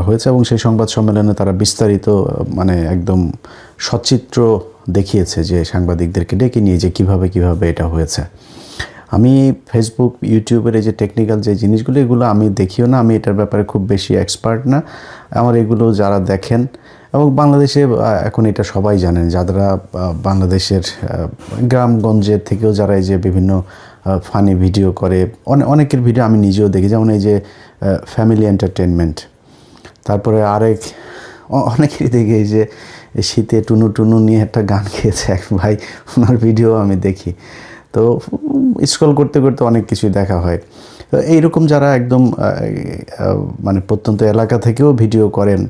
হয়েছে এবং সেই সংবাদ সম্মেলনে তারা বিস্তারিত মানে একদম সচিত্র দেখিয়েছে যে সাংবাদিকদেরকে ডেকে নিয়ে যে কিভাবে এটা হয়েছে। আমি ফেসবুক ইউটিউবের এই যে টেকনিক্যাল যে জিনিসগুলো এগুলো আমি দেখিও না, আমি এটার ব্যাপারে খুব বেশি এক্সপার্ট না। আমার এগুলো যারা দেখেন এবং বাংলাদেশে এখন এটা সবাই জানেন, যারা বাংলাদেশের গ্রামগঞ্জের থেকেও যারা এই যে বিভিন্ন ফানি ভিডিও করে, অনেকের ভিডিও আমি নিজেও দেখি, যেমন এই যে ফ্যামিলি এন্টারটেনমেন্ট, তারপরে অনেকেরই দেখি এই যে শীতে টুনু টুনু নিয়ে একটা গান গেয়েছে এক ভাই, ওনার ভিডিও আমি দেখি। তো স্ক্রল করতে করতে অনেক কিছুই দেখা হয়। তো এইরকম যারা একদম মানে প্রত্যন্ত এলাকা থেকেও ভিডিও করেন,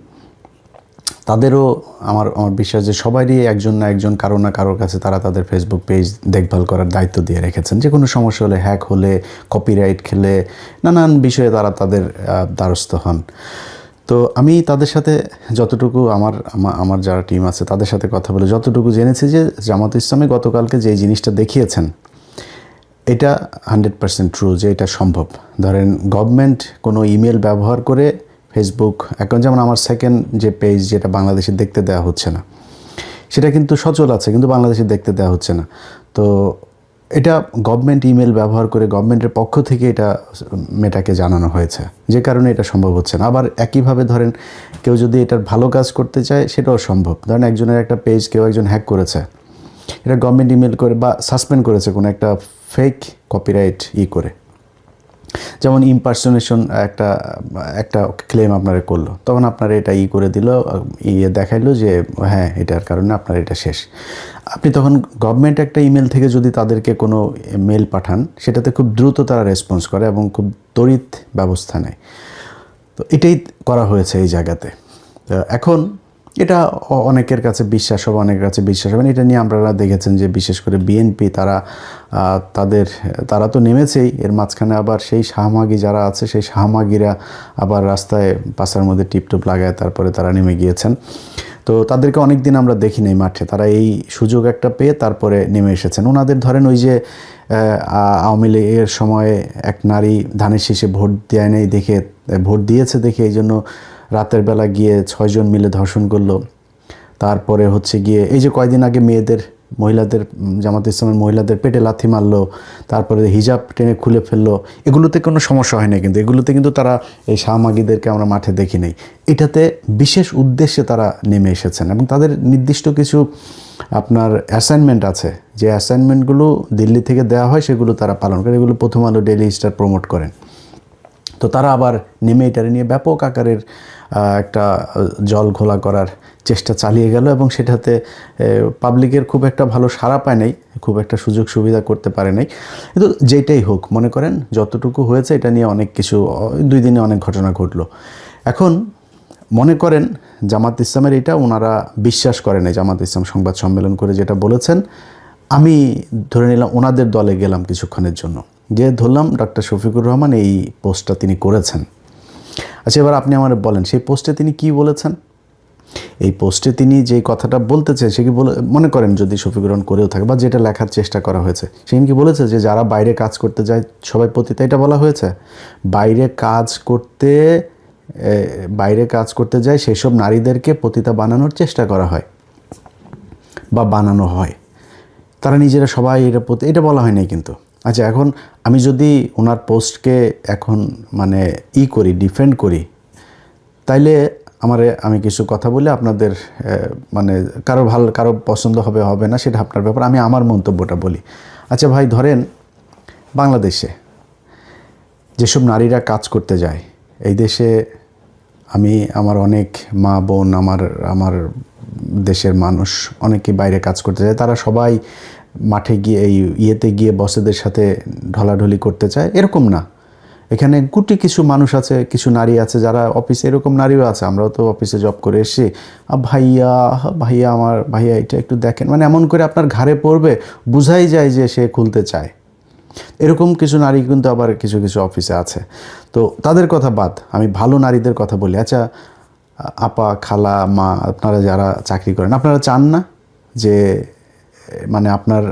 তাদেরও আমার বিশ্বাস যে সবারই একজন না একজন কারো না কারোর কাছে তারা তাদের ফেসবুক পেজ দেখভাল করার দায়িত্ব দিয়ে রেখেছেন। যে কোনো সমস্যা হলে, হ্যাক হলে, কপিরাইট খেলে, নানান বিষয়ে তারা তাদের দ্বারস্থ হন। তো আমি তাদের সাথে যতটুকু আমার যারা টিম আছে তাদের সাথে কথা বলে যতটুকু জেনেছি যে জামাত ইসলামী গতকালকে যে জিনিসটা দেখিয়েছেন এটা 100% ট্রু, যে এটা সম্ভব। ধরেন গভর্নমেন্ট কোনো ইমেল ব্যবহার করে ফেসবুক অ্যাকাউন্ট, যেমন আমার সেকেন্ড যে পেজ যেটা বাংলাদেশে দেখতে দেওয়া হচ্ছে না, সেটা কিন্তু সচল আছে কিন্তু বাংলাদেশে দেখতে দেওয়া হচ্ছে না। তো এটা গভর্নমেন্ট ইমেল ব্যবহার করে গভর্নমেন্টের পক্ষ থেকে এটা মেটাকে জানানো হয়েছে, যে কারণে এটা সম্ভব হচ্ছে না। আবার একইভাবে ধরেন কেউ যদি এটার ভালো কাজ করতে চায় সেটাও সম্ভব। ধরেন একজনের একটা পেজ কেউ একজন হ্যাক করেছে, এটা গভর্নমেন্ট ইমেল করে বা সাসপেন্ড করেছে কোনো একটা ফেক কপিরাইট করে, যেমন ইম্পারসোনেশন একটা ক্লেম আপনারা করলো, তখন আপনারা এটা করে দিল, দেখাইলো যে হ্যাঁ এটার কারণে আপনার এটা শেষ। আপনি তখন গভর্নমেন্ট একটা ইমেল থেকে যদি তাদেরকে কোনো মেল পাঠান, সেটাতে খুব দ্রুত তারা রেসপন্স করে এবং খুব তড়িৎ ব্যবস্থা নেয়। তো এটাই করা হয়েছে এই জায়গাতে। এখন এটা অনেকের কাছে বিশ্বাস হবে, অনেকের কাছে বিশ্বাস হবে না। এটা নিয়ে আপনারা দেখেছেন যে বিশেষ করে বিএনপি তারা তো নেমেছেই, এর মাঝখানে আবার সেই শাহমাগি যারা আছে সেই শাহমাগিরা আবার রাস্তায় পাশার মধ্যে টিপটপ লাগায় তারপরে তারা নেমে গিয়েছেন। তো তাদেরকে অনেক দিন আমরা দেখি নাই মাঠে, তারা এই সুযোগ একটা পেয়ে তারপরে নেমে এসেছেন। ওনাদের ধরেন ওই যে আওয়ামী লীগের সময়ে এক নারী ধানের শীষে ভোট দেয় নেই দেখে, ভোট দিয়েছে দেখে এই জন্য রাতের বেলা গিয়ে 6 জন মিলে ধর্ষণ করলো। তারপরে হচ্ছে গিয়ে এই যে কয়দিন আগে মহিলাদের জামাত ইসলামের মহিলাদের পেটে লাথি মারলো, তারপরে হিজাব টেনে খুলে ফেললো। এগুলোতে কোনো সমস্যা হয় না, কিন্তু এগুলোতে কিন্তু তারা এই শাহমাগিদেরকে আমরা মাঠে দেখি নাই। এটাতে বিশেষ উদ্দেশ্যে তারা নেমে এসেছেন এবং তাদের নির্দিষ্ট কিছু আপনার অ্যাসাইনমেন্ট আছে, যে অ্যাসাইনমেন্টগুলো দিল্লি থেকে দেওয়া হয় সেগুলো তারা পালন করে। এগুলো প্রথম আলো, ডেইলি স্টার প্রমোট করেন। তো তারা আবার নেমে এটারে নিয়ে ব্যাপক আকারের একটা জল ঘোলা করার চেষ্টা চালিয়ে গেল এবং সেটাতে পাবলিকের খুব একটা ভালো সাড়া পায় নাই, খুব একটা সুযোগ সুবিধা করতে পারে নাই। কিন্তু যেটাই হোক, মনে করেন যতটুকু হয়েছে এটা নিয়ে অনেক কিছু 2 দিনে অনেক ঘটনা ঘটলো। এখন মনে করেন জামাত ইসলামের এটা ওনারা বিশ্বাস করেন, জামাত ইসলাম সংবাদ সম্মেলন করে যেটা বলেছেন, আমি ধরে নিলাম ওনাদের দলে গেলাম কিছুক্ষণের জন্য, যে ধরলাম ডক্টর শফিকুর রহমান এই পোস্টটা তিনি করেছেন। আচ্ছা, এবার আপনি আমার বলেন সেই পোস্টে তিনি কি বলেছেন? এই পোস্টে তিনি যে কথাটা বলতে চান সে কি মনে করেন যদি শফিকুর রহমান করেও থাকে বা যেটা লেখার চেষ্টা করা হয়েছে, সে কি বলেছে যে যারা বাইরে কাজ করতে যায় সবাই পতিতা? এটা বলা হয়েছে? বাইরে কাজ করতে যায় সেসব নারীদেরকে পতিতা বানানোর চেষ্টা করা হয় বা বানানো হয়, তারা নিজেরা সবাই এটা বলা হয় নাই কিন্তু। আচ্ছা, এখন আমি যদি ওনার পোস্টকে এখন মানে ডিফেন্ড করি, তাইলে আমি কিছু কথা বলে আপনাদের মানে কারো পছন্দ হবে না, সেটা আপনার ব্যাপার। আমি আমার মন্তব্যটা বলি। আচ্ছা ভাই, ধরেন বাংলাদেশে যেসব নারীরা কাজ করতে যায়, এই দেশে আমার অনেক মা বোন, আমার দেশের মানুষ অনেকেই বাইরে কাজ করতে যায়, তারা সবাই মাঠে গিয়ে গিয়ে বসেদের সাথে ঢলাঢলি করতে চায় এরকম না। এখানে কিছু মানুষ আছে, কিছু নারী আছে যারা অফিসে, এরকম নারীও আছে, আমরাও তো অফিসে জব করে এসেছি, ভাইয়া এটা একটু দেখেন, মানে এমন করে আপনার ঘাড়ে পড়বে, বুঝাই যায় যে সে খুলতে চায়। এরকম কিছু নারী কিন্তু আবার কিছু কিছু অফিসে আছে। তো তাদের কথা বাদ, আমি ভালো নারীদের কথা বলি। আচ্ছা আপা, খালা, মা, আপনারা যারা চাকরি করেন, আপনারা চান না যে মানে আপনার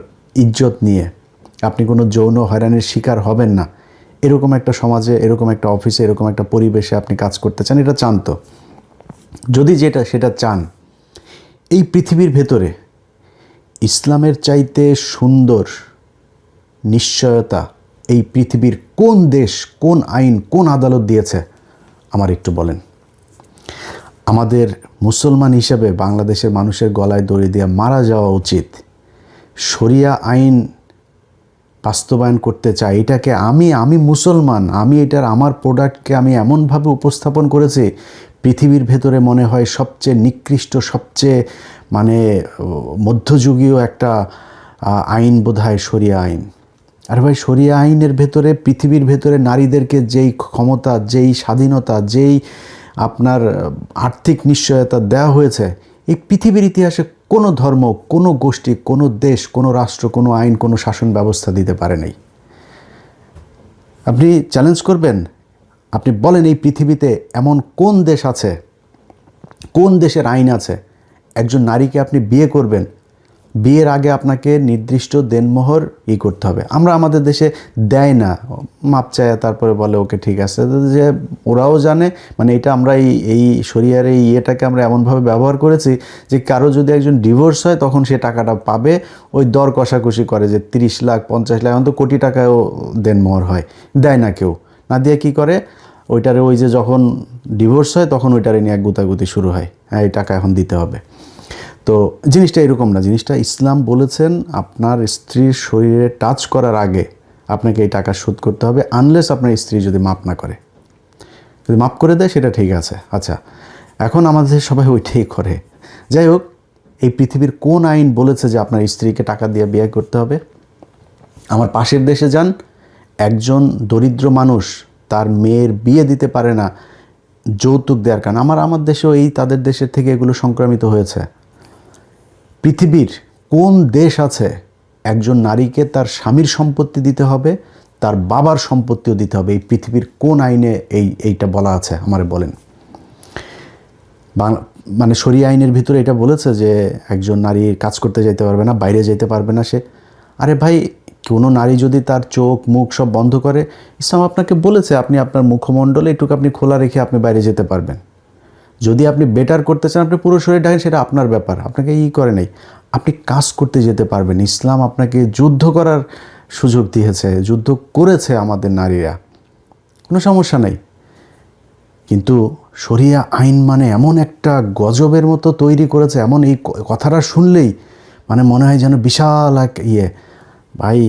ইজ্জত নিয়ে আপনি কোনো যৌন হয়রানির শিকার হবেন না, এরকম একটা সমাজে, এরকম একটা অফিসে, এরকম একটা পরিবেশে আপনি কাজ করতে চান? এটা চান তো? যদি সেটা চান, এই পৃথিবীর ভেতরে ইসলামের চাইতে সুন্দর নিশ্চয়তা এই পৃথিবীর কোন দেশ, কোন আইন, কোন আদালত দিয়েছে আমার একটু বলেন। আমাদের মুসলমান হিসেবে বাংলাদেশের মানুষের গলায় দড়ি দিয়ে মারা যাওয়া উচিত। শরিয়া আইন বাস্তবায়ন করতে চাই, এটাকে আমি মুসলমান, আমি এটার আমার প্রোডাক্টকে আমি এমনভাবে উপস্থাপন করেছি, পৃথিবীর ভেতরে মনে হয় সবচেয়ে নিকৃষ্ট, সবচেয়ে মানে মধ্যযুগীয় একটা আইন বোধহয় শরিয়া আইন। আর ভাই, শরিয়া আইনের ভেতরে, পৃথিবীর ভেতরে নারীদেরকে যেই ক্ষমতা, যেই স্বাধীনতা, যেই আপনার আর্থিক নিশ্চয়তা দেওয়া হয়েছে, এই পৃথিবীর ইতিহাসে কোনো ধর্ম, কোনো গোষ্ঠী, কোনো দেশ, কোনো রাষ্ট্র, কোনো আইন, কোনো শাসন ব্যবস্থা দিতে পারে নাই। আপনি চ্যালেঞ্জ করবেন, আপনি বলেন এই পৃথিবীতে এমন কোন দেশ আছে, কোন দেশের আইন আছে একজন নারীকে আপনি বিয়ে করবেন, বিয়ের আগে আপনাকে নির্দিষ্ট দেনমোহর করতে হবে। আমরা আমাদের দেশে দেয় না, মাপ চায়, তারপরে বলে ওকে ঠিক আছে, যে ওরাও জানে, মানে এটা আমরা এই শরিয়ার এই ইয়েটাকে আমরা এমনভাবে ব্যবহার করেছি যে কারো যদি একজন ডিভোর্স হয় তখন সে টাকাটা পাবে, ওই দর কষাকষি করে যে 30 লাখ 50 লাখ, এখন তো কোটি টাকায়ও দেনমোহর হয়, দেয় না কেউ, না দিয়ে কী করে ওইটারে, ওই যে যখন ডিভোর্স হয় তখন ওইটারে নিয়ে এক গুতাগুতি শুরু হয়, হ্যাঁ এই টাকা এখন দিতে হবে। তো জিনিসটা এরকম না, জিনিসটা ইসলাম বলেছেন আপনার স্ত্রীর শরীরে টাচ করার আগে আপনাকে এই টাকা শোধ করতে হবে, আনলেস আপনার স্ত্রী যদি মাপ না করে। যদি মাপ করে দেয় সেটা ঠিক আছে। আচ্ছা, এখন আমাদের সবাই ওইটাই করে। যাই হোক, এই পৃথিবীর কোন আইন বলেছে যে আপনার স্ত্রীকে টাকা দিয়ে বিয়ে করতে হবে? আমার পাশের দেশে যান, একজন দরিদ্র মানুষ তার মেয়ের বিয়ে দিতে পারে না যৌতুক দেওয়ার কারণে। আমার দেশেও তাদের দেশের থেকে এগুলো সংক্রামিত হয়েছে। পৃথিবীর কোন দেশ আছে একজন নারীকে তার স্বামীর সম্পত্তি দিতে হবে, তার বাবার সম্পত্তিও দিতে হবে? এই পৃথিবীর কোন আইনে এইটা বলা আছে আমারে বলেন। মানে শরিয়া আইনের ভিতরে এটা বলেছে যে একজন নারী কাজ করতে যেতে পারবে না, বাইরে যেতে পারবে না সে। আরে ভাই, কোনো নারী যদি তার চোখ মুখ সব বন্ধ করে, ইসলাম আপনাকে বলেছে আপনি আপনার মুখমণ্ডলে এটুকু আপনি খোলা রেখে আপনি বাইরে যেতে পারবেন। যদি আপনি বেটার করতে চান, আপনি পুরো শরীর ঢাকেন, সেটা আপনার ব্যাপার, আপনাকে করে নেই, আপনি কাজ করতে যেতে পারবেন। ইসলাম আপনাকে যুদ্ধ করার সুযোগ দিয়েছে, যুদ্ধ করেছে আমাদের নারীরা, কোনো সমস্যা নেই। কিন্তু শরিয়া আইন মানে এমন একটা গজবের মতো তৈরি করেছে, এমন এই কথাটা শুনলেই মানে মনে হয় যেন বিশাল এক ভাই,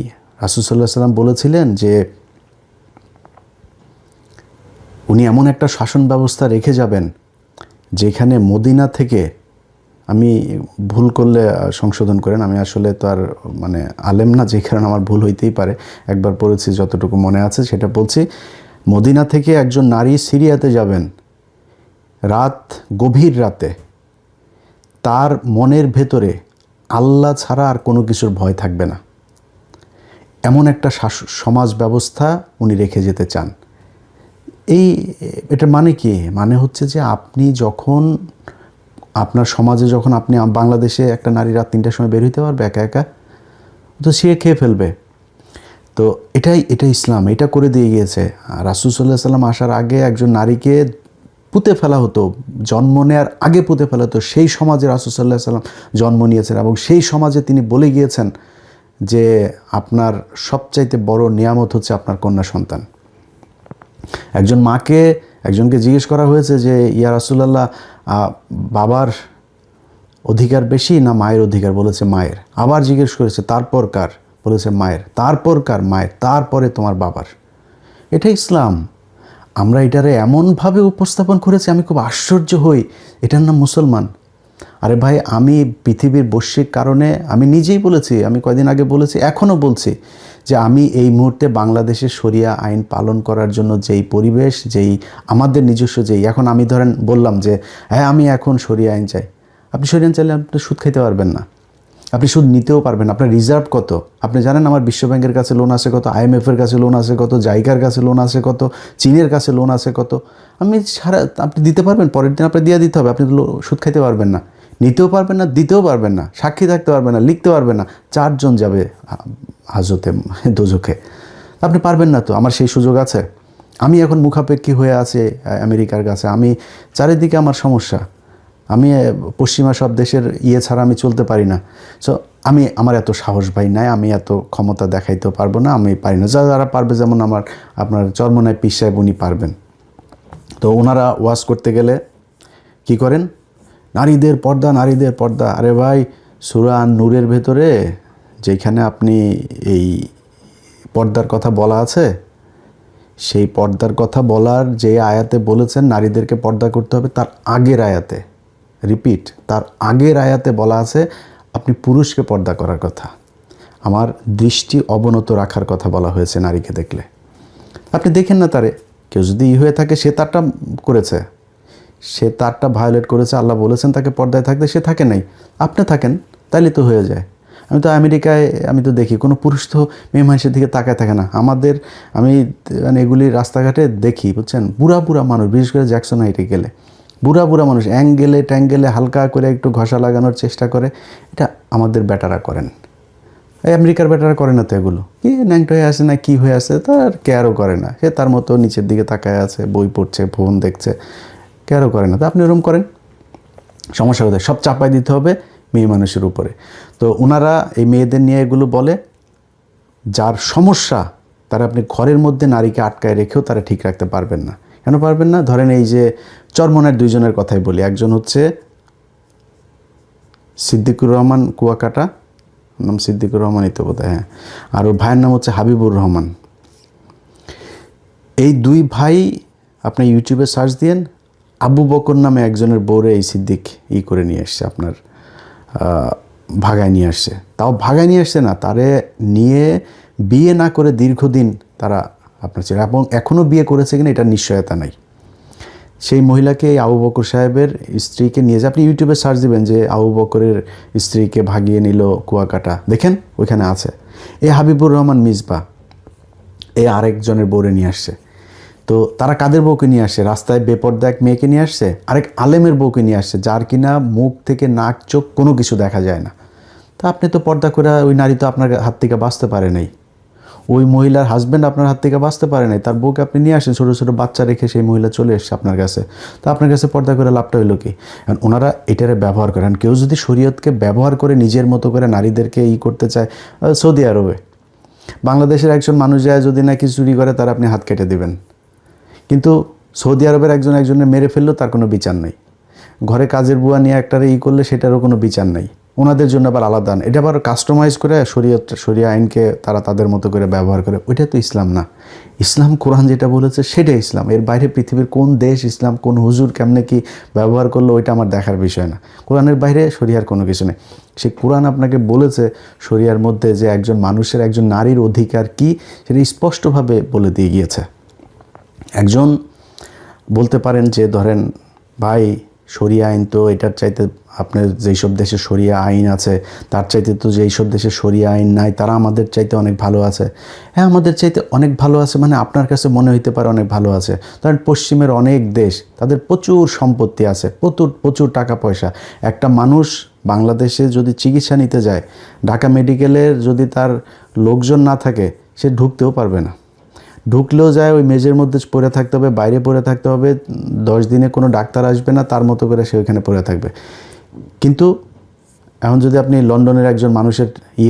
রাসূল সাল্লাল্লাহু আলাইহি সাল্লাম বলেছিলেন যে উনি এমন একটা শাসন ব্যবস্থা রেখে যাবেন যেখানে মদিনা থেকে, আমি ভুল করলে সংশোধন করেন, আমি আসলে তো আর মানে আলেম না, যে কারণে আমার ভুল হইতেই পারে, একবার পড়েছি যতটুকু মনে আছে সেটা বলছি। মদিনা থেকে একজন নারী সিরিয়াতে যাবেন, গভীর রাতে, তার মনের ভেতরে আল্লাহ ছাড়া আর কোনো কিছুর ভয় থাকবে না, এমন একটা সমাজ ব্যবস্থা উনি রেখে যেতে চান। এটা মানে কি? মানে হচ্ছে যে আপনি যখন আপনার সমাজে, যখন আপনি বাংলাদেশে একটা নারী রাত 3টার সময় বের হইতে পারবে একা একা, তো সে খেয়ে ফেলবে। তো এটাই ইসলাম, এটা করে দিয়ে গিয়েছে। রাসূল সাল্লাল্লাহু আলাইহি সাল্লাম আসার আগে একজন নারীকে পুঁতে ফেলা হতো, জন্ম নেওয়ার আগে পুঁতে ফেলা হতো। সেই সমাজে রাসূল সাল্লাল্লাহু আলাইহি সাল্লাম জন্ম নিয়েছেন এবং সেই সমাজে তিনি বলে গিয়েছেন যে আপনার সবচাইতে বড় নিয়ামত হচ্ছে আপনার কন্যা সন্তান। একজনকে জিজ্ঞেস করা হয়েছে যে ইয়া রাসূলুল্লাহ, বাবার অধিকার বেশি না মায়ের অধিকার? বলেছে মায়ের। আবার জিজ্ঞেস করেছে তারপর কার? বলেছে মায়ের। তারপর কার? মায়ের। তারপরে তোমার বাবার। এটা ইসলাম। আমরা এটারে এমনভাবে উপস্থাপন করেছি, আমি খুব আশ্চর্য হই, এটার নাম মুসলমান। আরে ভাই, আমি পৃথিবীর বৈশ্বিক কারণে আমি নিজেই বলেছি, আমি কয়দিন আগে বলেছি, এখনও বলছি যে আমি এই মুহূর্তে বাংলাদেশের শরিয়া আইন পালন করার জন্য যেই পরিবেশ, যেই আমাদের নিজস্ব এখন আমি ধরেন বললাম যে হ্যাঁ আমি এখন শরিয়া আইন চাই, আপনি শরিয়া আইন চাইলে আপনি সুদ খেতে পারবেন না, আপনি সুদ নিতেও পারবেন না। আপনার রিজার্ভ কত আপনি জানেন? আমার বিশ্বব্যাংকের কাছে লোন আছে কত, IMF-এর কাছে লোন আছে কত, জাইকার কাছে লোন আছে কত, চীনের কাছে লোন আছে কত। আপনি দিতে পারবেন, পরের দিন আপনি দিয়ে দিতে হবে, আপনি সুদ খাইতে পারবেন না, নিতেও পারবেন না, দিতেও পারবেন না, সাক্ষী থাকতে পারবেন না, লিখতে পারবেন না, 4 জন যাবে হাজতে দোজখে, আপনি পারবেন না। তো আমার সেই সুযোগ আছে? আমি এখন মুখাপেক্ষী হয়ে আছি আমেরিকার কাছে, আমি চারিদিকে আমার সমস্যা, আমি পশ্চিমা সব দেশের ছাড়া আমি চলতে পারি না। সো আমার এত সাহস ভাই নাই, আমি এত ক্ষমতা দেখাইতেও পারবো না, আমি পারি না। যারা পারবে, যেমন আপনার চরমনায় পীর সাহেব, উনি পারবেন। তো ওনারা ওয়াজ করতে গেলে কি করেন, নারীদের পর্দা, নারীদের পর্দা। আরে ভাই, সূরা নূরের ভেতরে যেখানে আপনি এই পর্দার কথা বলা আছে, সেই পর্দার কথা বলার যে আয়াতে বলেছেন নারীদেরকে পর্দা করতে হবে, তার আগের আয়াতে, রিপিট, তার আগের আয়াতে বলা আছে আপনি পুরুষকে পর্দা করার কথা, আমার দৃষ্টি অবনত রাখার কথা বলা হয়েছে নারীকে দেখলে। আপনি দেখেন না তারে, কেউ যদি হয়ে থাকে, সে তারটা করেছে, সে তারটা ভায়োলেট করেছে, আল্লাহ বলেছেন তাকে পর্দায় থাকতে, সে থাকে নাই, আপনি থাকেন, তাইলে তো হয়ে যায়। আমি তো আমেরিকায় আমি তো দেখি কোনো পুরুষ তো মেয়ে মানুষের দিকে তাকায় থাকে না। আমি মানে এগুলি রাস্তাঘাটে দেখি, বুঝছেন, বুড়া বুড়া মানুষ, বিশেষ করে জ্যাকসন হাইটে গেলে বুড়া বুড়া মানুষ অ্যাঙ্গেলে ট্যাঙ্গেলে হালকা করে একটু ঘষা লাগানোর চেষ্টা করে। এটা আমাদের বেটারা করেন, এই আমেরিকার বেটারা করে না তো। এগুলো কি ন্যাংট হয়ে আসে না, কি হয়ে আসে, তার কেয়ারও করে না, সে তার মতো নিচের দিকে তাকায় আছে, বই পড়ছে, ফোন দেখছে, কেয়ারও করে না। তো আপনি ওরকম করেন, সমস্যা কোথায়? সব চাপাই দিতে হবে মেয়ে মানুষের উপরে। তো ওনারা এই মেয়েদের নিয়ে এগুলো বলে, যার সমস্যা তারা আপনি ঘরের মধ্যে নারীকে আটকায় রেখেও তারা ঠিক রাখতে পারবেন না। কেন পারবেন না? ধরেন এই যে চরমনের দুইজনের কথাই বলি, একজন হচ্ছে সিদ্দিকুর রহমান কুয়াকাটা, নাম সিদ্দিকুর রহমানই তো বোধহয়, হ্যাঁ, আর ওর ভাইয়ের নাম হচ্ছে হাবিবুর রহমান। এই দুই ভাই আপনি ইউটিউবে সার্চ দিয়েন, আবু বকর নামে একজনের বউরে এই সিদ্দিক করে নিয়ে আসছে, আপনার ভাগায় নিয়ে আসছে। তাও ভাগায় নিয়ে আসছে না, তারে নিয়ে বিয়ে না করে দীর্ঘদিন তারা আপনার ছিল, এবং এখনও বিয়ে করেছে কিনা এটার নিশ্চয়তা নাই। সেই মহিলাকে এই আবু বকর সাহেবের স্ত্রীকে নিয়ে যায়, আপনি ইউটিউবে সার্চ দিবেন যে আবু বকরের স্ত্রীকে ভাগিয়ে নিল কুয়াকাটা, দেখেন ওইখানে আছে। এই হাবিবুর রহমান মিসবা এই আরেকজনের বউরে নিয়ে আসছে। তো তারা কাদের বউকে নিয়ে আসছে? রাস্তায় বেপর্দা এক মেয়েকে নিয়ে আসছে, আরেক আলেমের বউকে নিয়ে আসছে, যার কিনা মুখ থেকে নাক চোখ কোনো কিছু দেখা যায় না। তা আপনি তো পর্দা করে, ওই নারী তো আপনার হাত থেকে বাঁচতে পারে নাই, ওই মহিলার হাজব্যান্ড আপনার হাত থেকে বাঁচতে পারে নাই, তার বউকে আপনি নিয়ে আসেন, ছোটো ছোটো বাচ্চা রেখে সেই মহিলা চলে এসছে আপনার কাছে। তো আপনার কাছে পর্দা করে লাভটা হইলো কি? কারণ ওনারা এটারে ব্যবহার করেন। কেউ যদি শরীয়তকে ব্যবহার করে নিজের মতো করে নারীদেরকে করতে চায়, সৌদি আরবে, বাংলাদেশের একজন মানুষ যায় যদি নাকি চুরি করে, তার আপনি হাত কেটে দিবেন। কিন্তু সৌদি আরবের একজনের মেরে ফেললেও তার কোনো বিচার নাই। ঘরে কাজের বুয়া নিয়ে একটারে করলে সেটারও কোনো বিচার নাই। ওনাদের জন্য আবার আলাদা, এটা আবার কাস্টমাইজ করে শরিয়া আইনকে তারা তাদের মতো করে ব্যবহার করে। ওইটা তো ইসলাম না। ইসলাম কোরআন যেটা বলেছে সেটাই ইসলাম। এর বাইরে পৃথিবীর কোন দেশ ইসলাম, কোন হুজুর কেমনে কি ব্যবহার করলো, ওইটা আমার দেখার বিষয় না। কোরআনের বাইরে শরিয়ার কোনো কিছু নেই। সেই কোরআন আপনাকে বলেছে শরিয়ার মধ্যে যে একজন মানুষের, একজন নারীর অধিকার কি, সেটা স্পষ্টভাবে বলে দিয়ে গিয়েছে। একজন বলতে পারেন যে ধরেন ভাই, শরিয়া আইন তো এটার চাইতে, আপনার যেই সব দেশে শরিয়া আইন আছে তার চাইতে তো যেই সব দেশে শরিয়া আইন নাই, তারা আমাদের চাইতে অনেক ভালো আছে। হ্যাঁ, আমাদের চাইতে অনেক ভালো আছে, মানে আপনার কাছে মনে হইতে পারে অনেক ভালো আছে। ধরেন পশ্চিমের অনেক দেশ, তাদের প্রচুর সম্পত্তি আছে, প্রচুর টাকা পয়সা। একটা মানুষ বাংলাদেশে যদি চিকিৎসা নিতে যায়, ঢাকা মেডিকেলের যদি তার লোকজন না থাকে, সে ঢুকতেও পারবে না। ঢুকলেও যায় ওই মেজের মধ্যে পড়ে থাকতে হবে, বাইরে পড়ে থাকতে হবে, 10 দিনে কোনো ডাক্তার আসবে না, তার মতো করে সে ওইখানে পড়ে থাকবে। কিন্তু এখন যদি আপনি লন্ডনের একজন মানুষের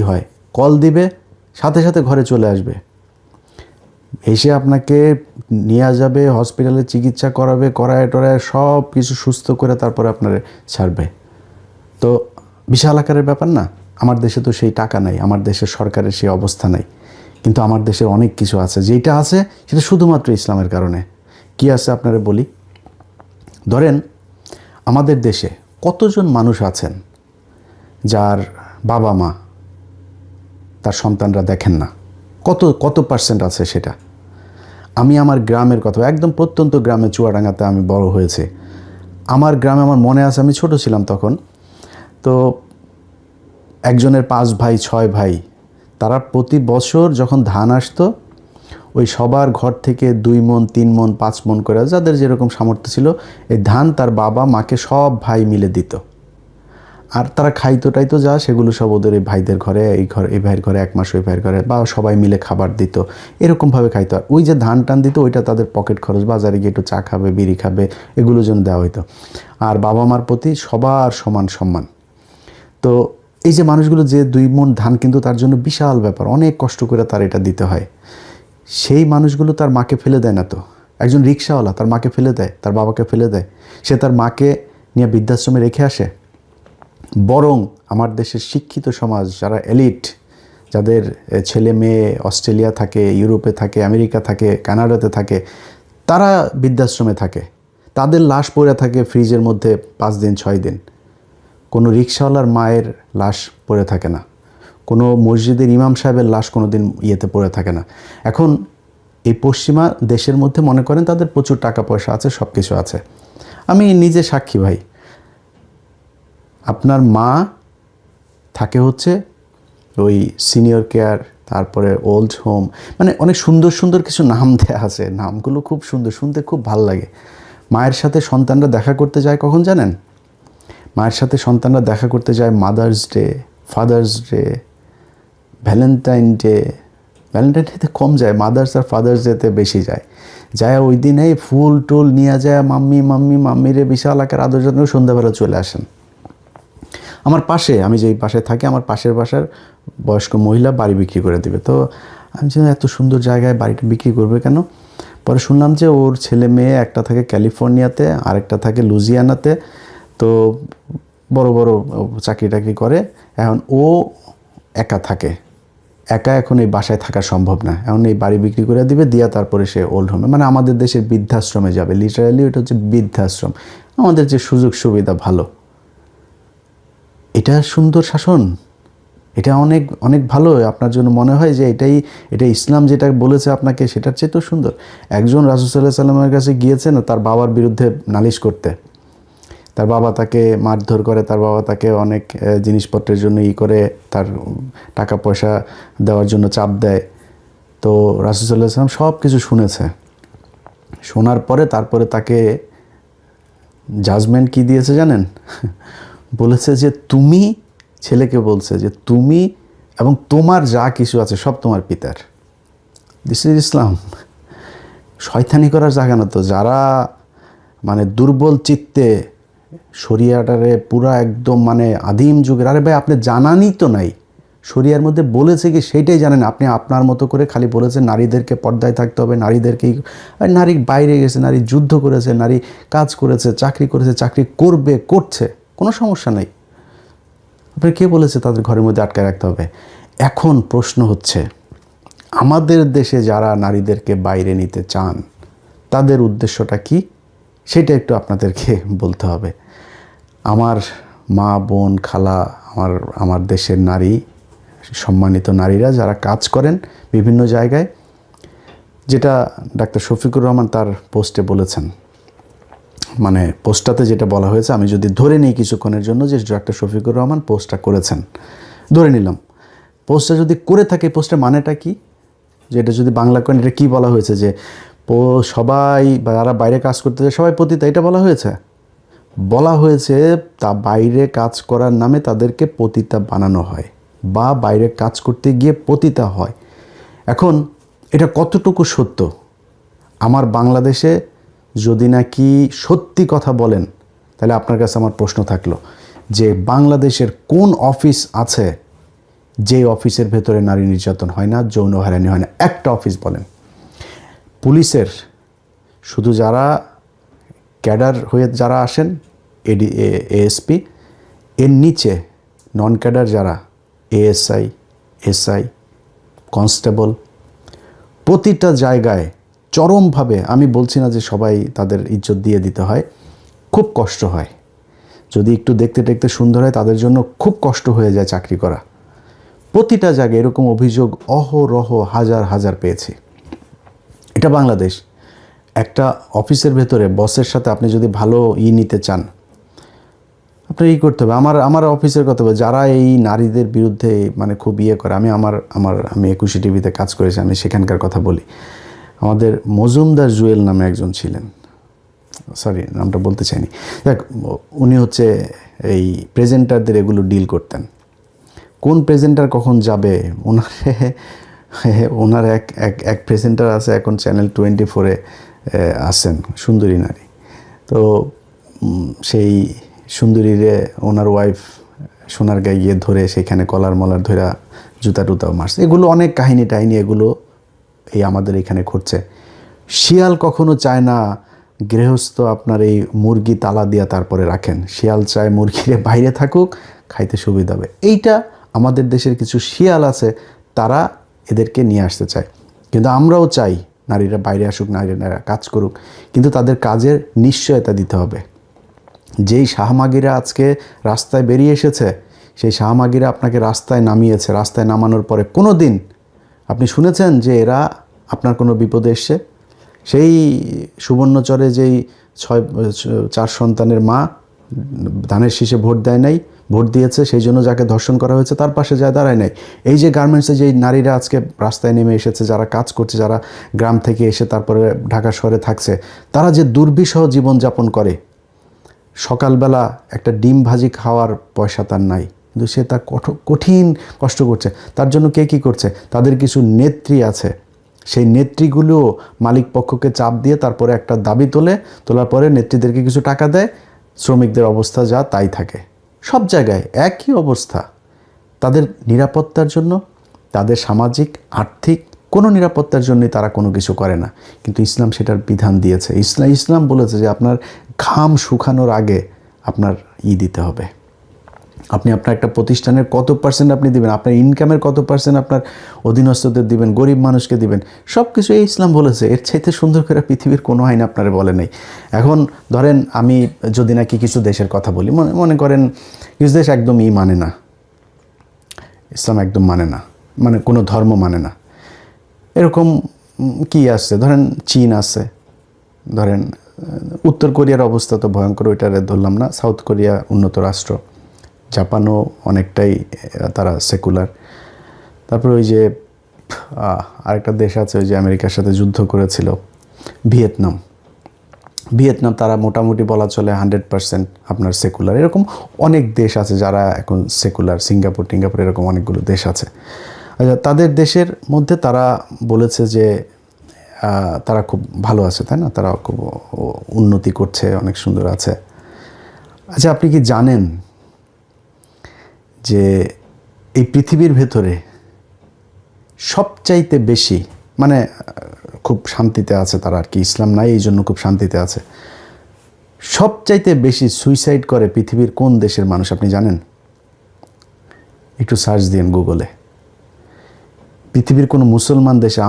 হয়, কল দিবে, সাথে সাথে ঘরে চলে আসবে, এসে আপনাকে নিয়ে যাবে, হসপিটালে চিকিৎসা করাবে, করায় টরায় সব কিছু সুস্থ করে তারপরে আপনার ছাড়বে। তো বিশাল আকারের ব্যাপার না? আমার দেশে তো সেই টাকা নাই, আমার দেশের সরকারের সেই অবস্থা নাই। কিন্তু আমার দেশে অনেক কিছু আছে, যেটা আছে সেটা শুধুমাত্র ইসলামের কারণে। কি আছে আপনারা বলি। ধরেন আমাদের দেশে কতজন মানুষ আছেন যার বাবা মা তার সন্তানরা দেখেন না? কত পার্সেন্ট আছে সেটা? আমি আমার গ্রামের কথা, একদম প্রত্যন্ত গ্রামে, চুয়াডাঙ্গাতে আমি বড় হয়েছে। আমার গ্রামে আমার মনে আছে, আমি ছোট ছিলাম তখন, তো একজনের 5 ভাই 6 ভাই, তারা প্রতি বছর যখন ধান আসতো, ওই সবার ঘর থেকে 2 মণ 3 মণ 5 মণ করে, যাদের যেরকম সামর্থ্য ছিল, এই ধান তার বাবা মাকে সব ভাই মিলে দিত। আর তারা খাইতো টাইতো যা, সেগুলো সব ওদের এই ভাইদের ঘরে, এই ভাইয়ের ঘরে 1 মাস, ওই ভাইয়ের ঘরে, বা সবাই মিলে খাবার দিত, এরকমভাবে খাইতো। আর ওই যে ধান টান দিত, ওইটা তাদের পকেট খরচ, বাজারে গিয়ে একটু চা খাবে, বিড়ি খাবে, এগুলোর জন্য দেওয়া হইতো। আর বাবা মার প্রতি সবার সমান সম্মান। তো এই যে মানুষগুলো, যে 2 মণ ধান কিন্তু তার জন্য বিশাল ব্যাপার, অনেক কষ্ট করে তার এটা দিতে হয়। সেই মানুষগুলো তার মাকে ফেলে দেয় না তো। একজন রিক্সাওয়ালা তার মাকে ফেলে দেয়, তার বাবাকে ফেলে দেয়, সে তার মাকে নিয়ে বৃদ্ধাশ্রমে রেখে আসে? বরং আমার দেশের শিক্ষিত সমাজ, যারা এলিট, যাদের ছেলে মেয়ে অস্ট্রেলিয়া থাকে, ইউরোপে থাকে, আমেরিকা থাকে, কানাডাতে থাকে, তারা বৃদ্ধাশ্রমে থাকে, তাদের লাশ পড়ে থাকে ফ্রিজের মধ্যে 5 দিন 6 দিন। কোনো রিক্সাওয়ালার মায়ের লাশ পড়ে থাকে না, কোনো মসজিদের ইমাম সাহেবের লাশ কোনো দিন ইয়েতে পড়ে থাকে না। এখন এই পশ্চিমা দেশের মধ্যে মনে করেন তাদের প্রচুর টাকা পয়সা আছে, সব কিছু আছে। আমি নিজে সাক্ষী ভাই, আপনার মা থাকে হচ্ছে ওই সিনিয়র কেয়ার, তারপরে ওল্ড হোম, মানে অনেক সুন্দর সুন্দর কিছু নাম দেওয়া আছে, নামগুলো খুব সুন্দর, শুনতে খুব ভাল লাগে। মায়ের সাথে সন্তানরা দেখা করতে যায় কখন জানেন? মায়ের সাথে সন্তানরা দেখা করতে যায় mother's day, father's day, Valentine day. Valentine ডেতে কম যায়, মাদার্স আর ফাদার্স ডেতে বেশি যায়। যায় ওই দিনে ফুল টুল নিয়ে যায়, মাম্মি মাম্মি মাম্মিরে বিশাল আকার আদর যত্ন, সন্ধ্যাবেলা চলে আসেন। আমার পাশে, আমি যেই পাশে থাকি, আমার পাশের বাসার বয়স্ক মহিলা বাড়ি বিক্রি করে দিবে। তো আমি যে এত সুন্দর জায়গায় বাড়িটা বিক্রি করবে কেন? পরে শুনলাম যে ওর ছেলে মেয়ে, একটা থাকে ক্যালিফোর্নিয়াতে, আরেকটা থাকে লুজিয়ানাতে, তো বড় বড় চাকরি টাকরি করে। এখন ও একা থাকে, একা এখন এই বাসায় থাকা সম্ভব না, এখন এই বাড়ি বিক্রি করে দিবে, দিয়া তারপরে সে ওল্ড হোমে, মানে আমাদের দেশের বৃদ্ধাশ্রমে যাবে। লিটারালি ওটা হচ্ছে বৃদ্ধাশ্রম। আমাদের যে সুযোগ সুবিধা ভালো, এটা সুন্দর শাসন, এটা অনেক অনেক ভালো। আপনার জন্য মনে হয় যে এটা ইসলাম যেটা বলেছে আপনাকে, সেটার চেয়ে তো সুন্দর। একজন রাসূল সাল্লাল্লাহু আলাইহি সাল্লামের কাছে গিয়েছেন তার বাবার বিরুদ্ধে নালিশ করতে। তার বাবা তাকে মারধর করে, তার বাবা তাকে অনেক জিনিসপত্রের জন্য করে, তার টাকা পয়সা দেওয়ার জন্য চাপ দেয়। তো রাসূল সাল্লাল্লাহু আলাইহি সাল্লাম সব কিছু শুনেছে। শোনার পরে তারপরে তাকে জাজমেন্ট কি দিয়েছে জানেন? বলেছে যে তুমি, ছেলেকে বলছে যে তুমি এবং তোমার যা কিছু আছে সব তোমার পিতার। দিস ইজ ইসলাম। শয়তানি করার জায়গা না তো। যারা মানে দুর্বল চিত্তে শরিয়াটারে পুরা একদম মানে আদিম যুগের, আরে ভাই আপনি জানানই তো নাই শরিয়ার মধ্যে বলেছে কি সেইটাই জানেন। আপনি আপনার মতো করে খালি বলেছেন নারীদেরকে পর্দায় থাকতে হবে, নারীদেরকেই, আর নারী বাইরে গেছে, নারী যুদ্ধ করেছে, নারী কাজ করেছে, চাকরি করেছে, চাকরি করবে, করছে, কোনো সমস্যা নেই। আপনি কে বলেছে তাদের ঘরের মধ্যে আটকায় রাখতে হবে? এখন প্রশ্ন হচ্ছে, আমাদের দেশে যারা নারীদেরকে বাইরে নিতে চান তাদের উদ্দেশ্যটা কি, সেটা একটু আপনাদেরকে বলতে হবে। আমার মা, বোন, খালা, আমার দেশের নারী, সম্মানিত নারীরা যারা কাজ করেন বিভিন্ন জায়গায়, যেটা ডাক্তার শফিকুর রহমান তার পোস্টে বলেছেন, মানে পোস্টটাতে যেটা বলা হয়েছে, আমি যদি ধরে নিই কিছুক্ষণের জন্য যে ডাক্তার শফিকুর রহমান পোস্টটা করেছেন, ধরে নিলাম পোস্টটা যদি করে থাকে, পোস্টের মানেটা কি, যে এটা যদি বাংলা করেন, এটা কী বলা হয়েছে যে সবাই যারা বাইরে কাজ করতে যায় সবাই পতিতা, এটা বলা হয়েছে? বলা হয়েছে তা বাইরে কাজ করার নামে তাদেরকে পতিতা বানানো হয়, বা বাইরে কাজ করতে গিয়ে পতিতা হয়। এখন এটা কতটুকু সত্য? আমার বাংলাদেশে যদি নাকি সত্যি কথা বলেন, তাহলে আপনার কাছে আমার প্রশ্ন থাকলো যে বাংলাদেশের কোন অফিস আছে যে অফিসের ভেতরে নারী নির্যাতন হয় না, যৌন হয়রানি হয় না? একটা অফিস বলেন। পুলিশের শুধু যারা ক্যাডার হয়ে যারা আসেন, এএসপি, এর নিচে নন ক্যাডার যারা এএসআই, এসআই, কনস্টেবল, প্রতিটা জায়গায় চরমভাবে, আমি বলছি না যে সবাই তাদের ইজ্জত দিয়ে দিতে হয়, খুব কষ্ট হয়। যদি একটু দেখতে দেখতে সুন্দর হয় তাদের জন্য খুব কষ্ট হয়ে যায় চাকরি করা। প্রতিটা জায়গায় এরকম অভিযোগ অহরহ হাজার হাজার পেয়েছি। এটা বাংলাদেশ। একটা অফিসের ভেতরে বসের সাথে আপনি যদি ভালো নিতে চান, আপনার করতে হবে। আমার অফিসের কথা বলে, যারা এই নারীদের বিরুদ্ধে মানে খুব করে, আমি আমি 21 টিভিতে কাজ করেছি, আমি সেখানকার কথা বলি। আমাদের মজুমদার জুয়েল নামে একজন ছিলেন, সরি নামটা বলতে চাইনি, দেখ উনি হচ্ছে এই প্রেজেন্টারদের এগুলো ডিল করতেন। কোন প্রেজেন্টার কখন যাবে, ওনার এক প্রেজেন্টার আছে এখন চ্যানেল 24-এ আছেন, সুন্দরী নারী। তো সেই সুন্দরীরে ওনার ওয়াইফ সোনার গায়ে গিয়ে ধরে সেখানে কলার মলার ধরে জুতা টুতাও মারছে। এগুলো অনেক কাহিনী টাহিনী এগুলো এই আমাদের এখানে ঘটছে। শিয়াল কখনো চায় না গৃহস্থ আপনার এই মুরগি তালা দিয়া তারপরে রাখেন, শিয়াল চায় মুরগিরে বাইরে থাকুক, খাইতে সুবিধা হবে। এইটা আমাদের দেশের কিছু শিয়াল আছে, তারা এদেরকে নিয়ে আসতে চায়। কিন্তু আমরাও চাই নারীরা বাইরে আসুক, নারীরা কাজ করুক, কিন্তু তাদের কাজের নিশ্চয়তা দিতে হবে। যেই শাহমাগিরা আজকে রাস্তায় বেরিয়ে এসেছে, সেই শাহমাগিরা আপনাকে রাস্তায় নামিয়েছে। রাস্তায় নামানোর পরে কোনো দিন আপনি শুনেছেন যে এরা আপনার কোনো বিপদে এসছে? সেই সুবর্ণচরে যেই 4 সন্তানের মা ধানের শীষে ভোট দেয় নাই, ভোট দিয়েছে, সেই জন্য যাকে ধর্ষণ করা হয়েছে তার পাশে যায় দাঁড়ায় নাই। এই যে গার্মেন্টসে যেই নারীরা আজকে রাস্তায় নেমে এসেছে, যারা কাজ করছে, যারা গ্রাম থেকে এসে তারপরে ঢাকা শহরে থাকছে, তারা যে দুর্বিষহ জীবনযাপন করে, সকালবেলা একটা ডিম ভাজি খাওয়ার পয়সা তার নাই, কিন্তু সে তার কঠিন কষ্ট করছে। তার জন্য কে কী করছে? তাদের কিছু নেত্রী আছে, সেই নেত্রীগুলো মালিক পক্ষকে চাপ দিয়ে তারপরে একটা দাবি তোলার পরে নেত্রীদেরকে কিছু টাকা দেয়, শ্রমিকদের অবস্থা যা তাই থাকে। সব জায়গায় একই অবস্থা। তাদের নিরাপত্তার জন্য, তাদের সামাজিক আর্থিক কোনো নিরাপত্তার জন্যই তারা কোনো কিছু করে না। কিন্তু ইসলাম সেটার বিধান দিয়েছে। ইসলাম বলেছে যে আপনার ঘাম শুকানোর আগে আপনার দিতে হবে। আপনি আপনার একটা প্রতিষ্ঠানের কত % আপনি দিবেন, আপনার ইনকামের কত % আপনার অধীনস্থদের দিবেন, গরিব মানুষকে দিবেন, সব কিছু এই ইসলাম বলেছে। এর চাইতে সুন্দর করে পৃথিবীর কোনো আইন আপনারা বলে নেই। এখন ধরেন আমি যদি নাকি কিছু দেশের কথা বলি, মনে করেন কিছু দেশ একদমই মানে না, ইসলাম একদম মানে না, মানে কোনো ধর্ম মানে না, এরকম কি আছে? ধরেন চীন আছে, ধরেন উত্তর কোরিয়ার অবস্থা তো ভয়ঙ্কর, ওইটারে ধরলাম না, সাউথ কোরিয়া উন্নত রাষ্ট্র, জাপানও অনেকটাই তারা সেকুলার। তারপরে ওই যে আরেকটা দেশ আছে ওই যে আমেরিকার সাথে যুদ্ধ করেছিল, ভিয়েতনাম, তারা মোটামুটি বলা চলে 100% আপনার সেকুলার। এরকম অনেক দেশ আছে যারা এখন সেকুলার, সিঙ্গাপুর এরকম অনেকগুলো দেশ আছে। আচ্ছা, তাদের দেশের মধ্যে তারা বলেছে যে তারা খুব ভালো আছে, তাই না? তারা খুব উন্নতি করছে, অনেক সুন্দর আছে। আচ্ছা, আপনি কি জানেন যে এই পৃথিবীর ভেতরে সবচাইতে বেশি, মানে খুব শান্তিতে আছে তারা, আর কি ইসলাম নাই এই জন্য খুব শান্তিতে আছে, সবচাইতে বেশি সুইসাইড করে পৃথিবীর কোন দেশের মানুষ আপনি জানেন? একটু সার্চ দিন গুগলে। পৃথিবীর কোনো মুসলমান দেশে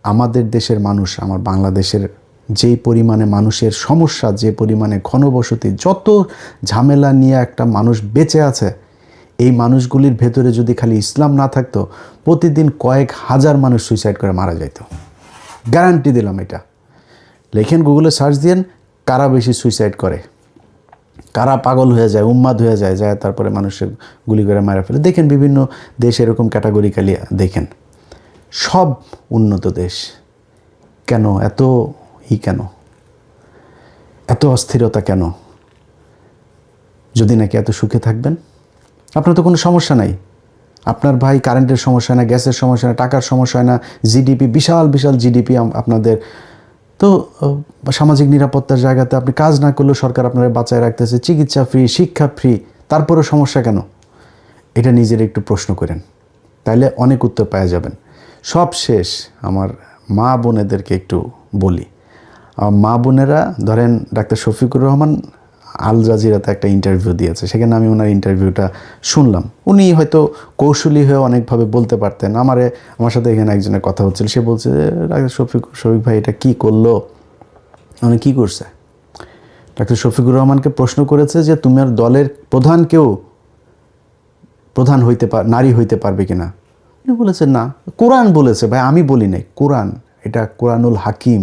আমাদের দেশের মানুষ, আমার বাংলাদেশের যেই পরিমাণে মানুষের সমস্যা, যে পরিমাণে ঘনবসতি, যত ঝামেলা নিয়ে একটা মানুষ বেঁচে আছে, এই মানুষগুলির ভেতরে যদি খালি ইসলাম না থাকতো, প্রতিদিন কয়েক হাজার মানুষ সুইসাইড করে মারা যেত। গ্যারান্টি দিলাম এটা। লেখেন গুগলে সার্চ দিয়েন, কারা বেশি সুইসাইড করে, কারা পাগল হয়ে যায়, উন্মাদ হয়ে যায়, তারপরে মানুষের গুলি করে মারা ফেলে। দেখেন বিভিন্ন দেশ এরকম ক্যাটাগরিক্যালি দেখেন। সব উন্নত দেশ। কেন কেন এত অস্থিরতা কেন? যদি নাকি এত সুখে থাকবেন, আপনার তো কোনো সমস্যা নাই। আপনার ভাই কারেন্টের সমস্যা হয় না, গ্যাসের সমস্যা হয় না, টাকার সমস্যা হয় না, জিডিপি বিশাল জিডিপি আপনাদের। তো সামাজিক নিরাপত্তার জায়গাতে আপনি কাজ না করলেও সরকার আপনারা বাঁচায় রাখতেছে, চিকিৎসা ফ্রি, শিক্ষা ফ্রি, তারপরেও সমস্যা কেন? এটা নিজের একটু প্রশ্ন করেন, তাইলে অনেক উত্তর পাওয়া যাবেন। সব শেষ, আমার মা বোনেদেরকে একটু বলি। আমার মা বোনেরা ধরেন ডাক্তার শফিকুর রহমান আল জাজিরাতে একটা ইন্টারভিউ দিয়েছে, সেখানে আমি ওনার ইন্টারভিউটা শুনলাম। উনি হয়তো কৌশলী হয়ে অনেকভাবে বলতে পারতেন। আমার সাথে এখানে একজনের কথা হচ্ছিল, সে বলছে ডাক্তার শফিক ভাই এটা কী করলো, মানে কী করছে? ডাক্তার শফিকুর রহমানকে প্রশ্ন করেছে যে তোমার দলের প্রধান নারী হইতে পারবে কিনা? উনি বলেছে না, কোরআন বলেছে। ভাই আমি বলি নাই, কোরআন, এটা কোরআনুল হাকিম,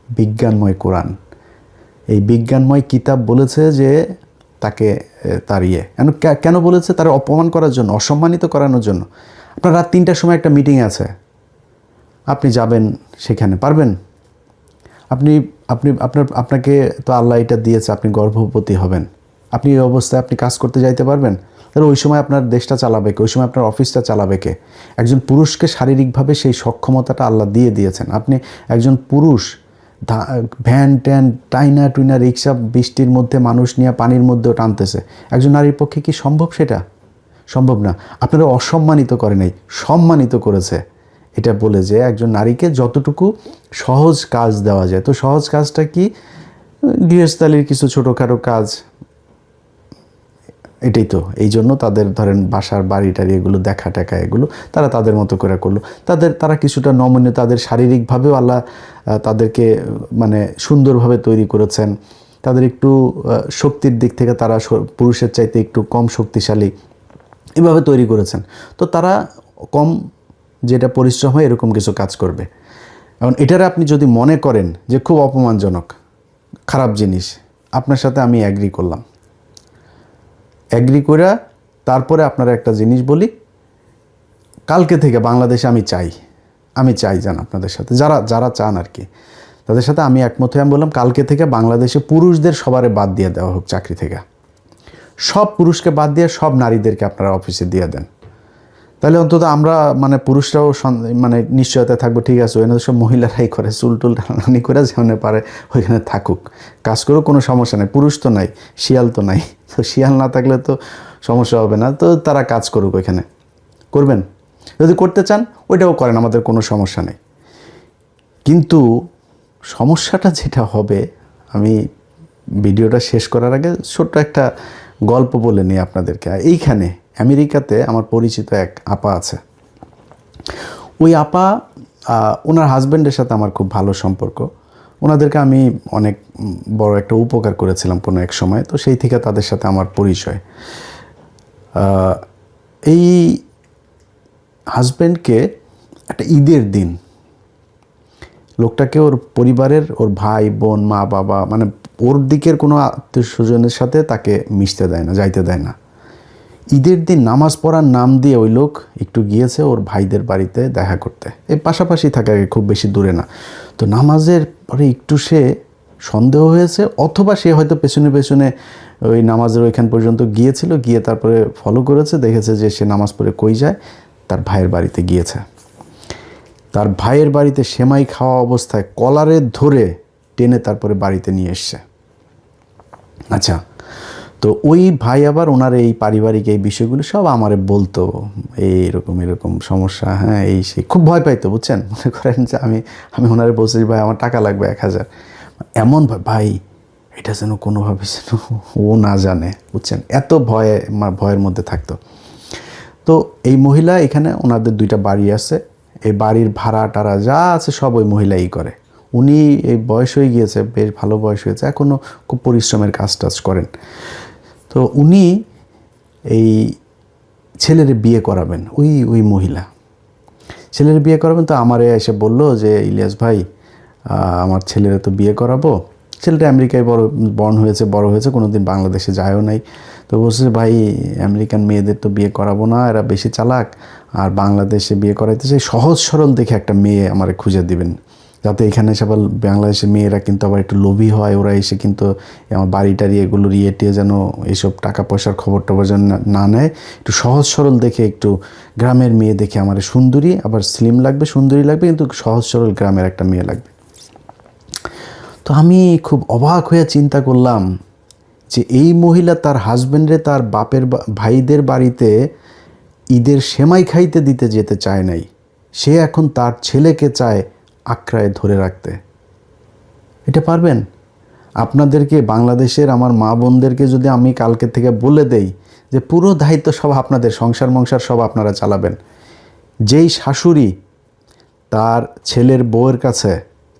বিজ্ঞানময় কোরআন। এই বিজ্ঞানময় কিতাব বলেছে যে তাকে কেন বলেছে? তার অপমান করার জন্য, অসম্মানিত করানোর জন্য। আপনার রাত 3টার সময় একটা মিটিং আছে, আপনি যাবেন সেখানে, পারবেন? আপনাকে তো আল্লাহ এটা দিয়েছে, আপনি গর্ভবতী হবেন, আপনি এই অবস্থায় আপনি কাজ করতে যাইতে পারবেন? তাহলে ওই সময় আপনার দেশটা চালাবে কে? ওই সময় আপনার অফিসটা চালাবে কে? একজন পুরুষকে শারীরিকভাবে সেই সক্ষমতাটা আল্লাহ দিয়ে দিয়েছেন। আপনি একজন পুরুষ ভ্যান ট্যান টাইনা টুইনা রিক্সা বৃষ্টির মধ্যে মানুষ নিয়ে পানির মধ্যেও টানতেছে, একজন নারীর পক্ষে কি সম্ভব? সেটা সম্ভব না। আপনারা অসম্মানিত করে নাই, সম্মানিত করেছে। এটা বলে যে একজন নারীকে যতটুকু সহজ কাজ দেওয়া যায়, তো সহজ কাজটা কি? গৃহস্থালির কিছু ছোটোখাটো কাজ, এটাই তো। এই জন্য তাদের ধরেন বাসার বাড়ি টাড়ি এগুলো দেখা টেকা এগুলো তারা তাদের মতো করে করলো। তারা কিছুটা নমনীয়, তাদের শারীরিকভাবেও আল্লাহ তাদেরকে মানে সুন্দরভাবে তৈরি করেছেন। তাদের একটু শক্তির দিক থেকে তারা পুরুষের চাইতে একটু কম শক্তিশালী, এভাবে তৈরি করেছেন। তো তারা কম যেটা পরিশ্রম হয় এরকম কিছু কাজ করবে। এখন এটারে আপনি যদি মনে করেন যে খুব অপমানজনক, খারাপ জিনিস, আপনার সাথে আমি অ্যাগ্রি করলাম। অ্যাগ্রি করে তারপরে আপনারা একটা জিনিস বলি, কালকে থেকে বাংলাদেশে আমি চাই যান আপনাদের সাথে, যারা চান আর কি, তাদের সাথে আমি একমত হয়ে আমি বললাম কালকে থেকে বাংলাদেশে পুরুষদের সবারে বাদ দিয়ে দেওয়া হোক চাকরি থেকে। সব পুরুষকে বাদ দিয়ে সব নারীদেরকে আপনারা অফিসে দিয়ে দেন। তাহলে অন্তত আমরা মানে পুরুষরাও মানে নিশ্চয়তা থাকবো, ঠিক আছে ওখানে সব মহিলারাই করে, চুল টুল টানানি করে যেখানে পারে ওইখানে থাকুক, কাজ করেও কোনো সমস্যা নেই। পুরুষ তো নাই, শিয়াল তো নাই, তো শিয়াল না থাকলে তো সমস্যা হবে না। তো তারা কাজ করুক ওইখানে, করবেন যদি করতে চান ওইটাও করেন, আমাদের কোনো সমস্যা নেই। কিন্তু সমস্যাটা যেটা হবে, আমি ভিডিওটা শেষ করার আগে ছোট্ট একটা গল্প বলে নিই আপনাদেরকে। এইখানে আমেরিকাতে আমার পরিচিত এক আপা আছে। ওই আপা, ওনার হাজব্যান্ডের সাথে আমার খুব ভালো সম্পর্ক। ওনাদেরকে আমি অনেক বড় একটা উপকার করেছিলাম কোনো এক সময়, তো সেই থেকে তাদের সাথে আমার পরিচয়। এই হাজব্যান্ডকে একটা ঈদের দিন লোকটাকে ওর পরিবারের, ওর ভাই বোন মা বাবা মানে ওর দিকের কোনো আত্মীয় স্বজনের সাথে তাকে মিশতে দেয় না, যাইতে দেয় না। ঈদের দিন নামাজ পড়ার নাম দিয়ে ওই লোক একটু গিয়েছে ওর ভাইদের বাড়িতে দেখা করতে, এই পাশাপাশি থাকে, খুব বেশি দূরে না। তো নামাজের পরে একটু সে সন্দেহ হয়েছে, অথবা সে হয়তো পেছনে পেছনে ওই নামাজের ওইখান পর্যন্ত গিয়েছিল, গিয়ে তারপরে ফলো করেছে, দেখেছে যে সে নামাজ পড়ে কই যায়, তার ভাইয়ের বাড়িতে গিয়েছে। তার ভাইয়ের বাড়িতে সেমাই খাওয়া অবস্থায় কলারে ধরে টেনে তারপরে বাড়িতে নিয়ে এসছে। আচ্ছা, তো ওই ভাই আবার ওনার এই পারিবারিক এই বিষয়গুলো সব আমারে বলতো, এরকম সমস্যা, হ্যাঁ এই সেই, খুব ভয় পাইতো বুঝছেন। মনে করেন যে আমি ওনারে বলছি ভাই আমার টাকা লাগবে 1000, এমন ভাই এটা যেন কোনোভাবে যেন ও না জানে, বুঝছেন, এত ভয়ের মধ্যে থাকতো। তো এই মহিলা এখানে ওনাদের 2টা বাড়ি আছে, এই বাড়ির ভাড়া টাড়া যা আছে সব ওই মহিলাই করে। উনি এই বয়স হয়ে গিয়েছে, বেশ ভালো বয়স হয়েছে, এখনও খুব পরিশ্রমের কাজ টাজ করেন। তো উনি এই ছেলের বিয়ে করাবেন, ওই মহিলা ছেলের বিয়ে করাবেন। তো আমারে এসে বলল যে ইলিয়াস ভাই আমার ছেলের তো বিয়ে করাবো। ছেলেটা আমেরিকায় বড় হয়েছে, কোনো দিন বাংলাদেশে যায়ও নাই। তো বলছে ভাই আমেরিকান মেয়েদের তো বিয়ে করাবো না, এরা বেশি চালাক, আর বাংলাদেশে বিয়ে করাইতে চাই সহজ সরল দেখে একটা মেয়ে আমারে খুঁজে দিবেন, যাতে এখানে সব বাংলাদেশের মেয়েরা কিন্তু আবার একটু লোভী হয়, ওরা এসে কিন্তু আমার বাড়ি টাড়ি এগুলোর টিয়ে যেন এইসব টাকা পয়সার খবর টবর যেন না নেয়, একটু সহজ সরল দেখে, একটু গ্রামের মেয়ে দেখে, আমার সুন্দরী, আবার স্লিম লাগবে, সুন্দরী লাগবে, কিন্তু সহজ সরল গ্রামের একটা মেয়ে লাগবে। তো আমি খুব অবাক হয়ে চিন্তা করলাম যে এই মহিলা তার হাজব্যান্ডে তার বাপের ভাইদের বাড়িতে ঈদের সেমাই খাইতে দিতে যেতে চায় নাই, সে এখন তার ছেলেকে চায় আঁকড়ায় ধরে রাখতে। এটা পারবেন? আপনাদেরকে বাংলাদেশের আমার মা বোনদেরকে যদি আমি কালকে থেকে বলে দেই যে পুরো দায়িত্ব সব আপনাদের, সংসার সব আপনারা চালাবেন, যেই শাশুড়ি তার ছেলের বউয়ের কাছে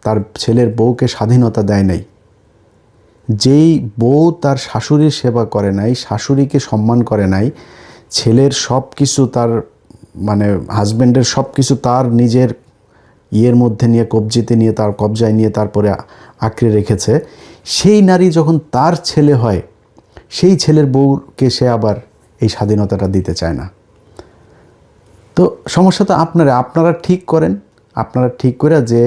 তার ছেলের বউকে স্বাধীনতা দেয় নাই, যেই বউ তার শাশুড়ির সেবা করে নাই, শাশুড়িকে সম্মান করে নাই, ছেলের সব কিছু তার মানে হাজব্যান্ডের সব কিছু তার নিজের ইয়ের মধ্যে নিয়ে, কবজিতে নিয়ে, তার কবজায় নিয়ে তারপরে আঁকড়ে রেখেছে, সেই নারী যখন তার ছেলে হয়, সেই ছেলের বউকে সে আবার এই স্বাধীনতাটা দিতে চায় না। তো সমস্যা তো আপনারা ঠিক করেন, আপনারা ঠিক করে যে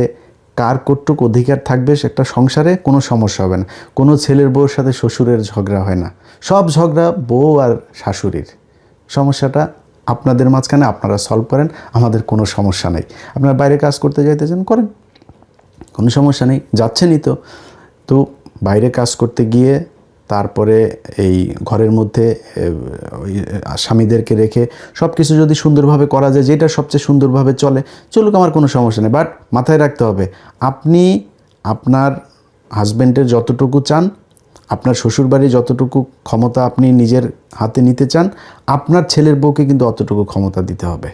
কার কতটুকু অধিকার থাকবে একটা সংসারে, কোনো সমস্যা হবে না। কোনো ছেলের বউর সাথে শ্বশুরের ঝগড়া হয় না, সব ঝগড়া বউ আর শাশুড়ির। সমস্যাটা আপনাদের মাঝখানে, আপনারা সলভ করেন, আমাদের কোনো সমস্যা নেই। আপনারা বাইরে কাজ করতে যাইতেছেন, করেন, কোনো সমস্যা নেই, যাচ্ছেনই তো। তো বাইরে কাজ করতে গিয়ে তারপরে এই ঘরের মধ্যে স্বামীদেরকে রেখে সব কিছু যদি সুন্দরভাবে করা যায়, যেটা সবচেয়ে সুন্দরভাবে চলুক, আমার কোনো সমস্যা নেই। বাট মাথায় রাখতে হবে, আপনি আপনার হাজব্যান্ডের যতটুকু চান, আপনার শ্বশুরবাড়ির যতটুকু ক্ষমতা আপনি নিজের হাতে নিতে চান, আপনার ছেলের বউকে কিন্তু অতটুকু ক্ষমতা দিতে হবে।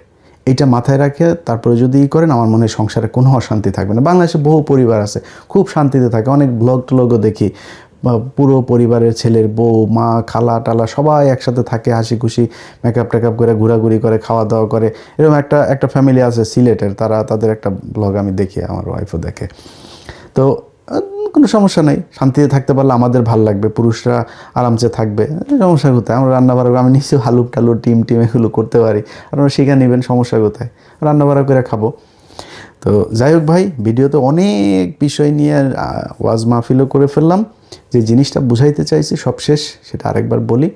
এটা মাথায় রাখে তারপরে যদি করেন, আমার মনে হয় সংসারে কোনো অশান্তি থাকবে না। বাংলাদেশে বহু পরিবার আছে খুব শান্তিতে থাকে, অনেক ব্লগ ট্লগও দেখি, পুরো পরিবারের ছেলের বউ, মা, খালা টালা সবাই একসাথে থাকে, হাসি খুশি মেকআপ টেকআপ করে ঘোরাঘুরি করে, খাওয়া দাওয়া করে। এরকম একটা ফ্যামিলি আছে সিলেটের, তাদের একটা ব্লগ আমি দেখি, আমার ওয়াইফও দেখে। তো কোনো সমস্যা নেই, শান্তিতে থাকতে পারলে আমাদের ভালো লাগবে, পুরুষরা আরামসে থাকবে, সমস্যা কোথায়? আমরা রান্নাবাড়া, আমি নিশ্চয়ই হালুক টালু টিম এগুলো করতে পারি, আপনারা শিখে নেবেন, সমস্যা কোথায়? রান্নাবাড়া করে খাবো। তো যাই হোক ভাই, ভিডিওতে অনেক বিষয় নিয়ে ওয়াজ মাহফিলও করে ফেললাম। যে জিনিসটা বুঝাইতে চাইছি সব শেষ, সেটা আরেকবার বলি।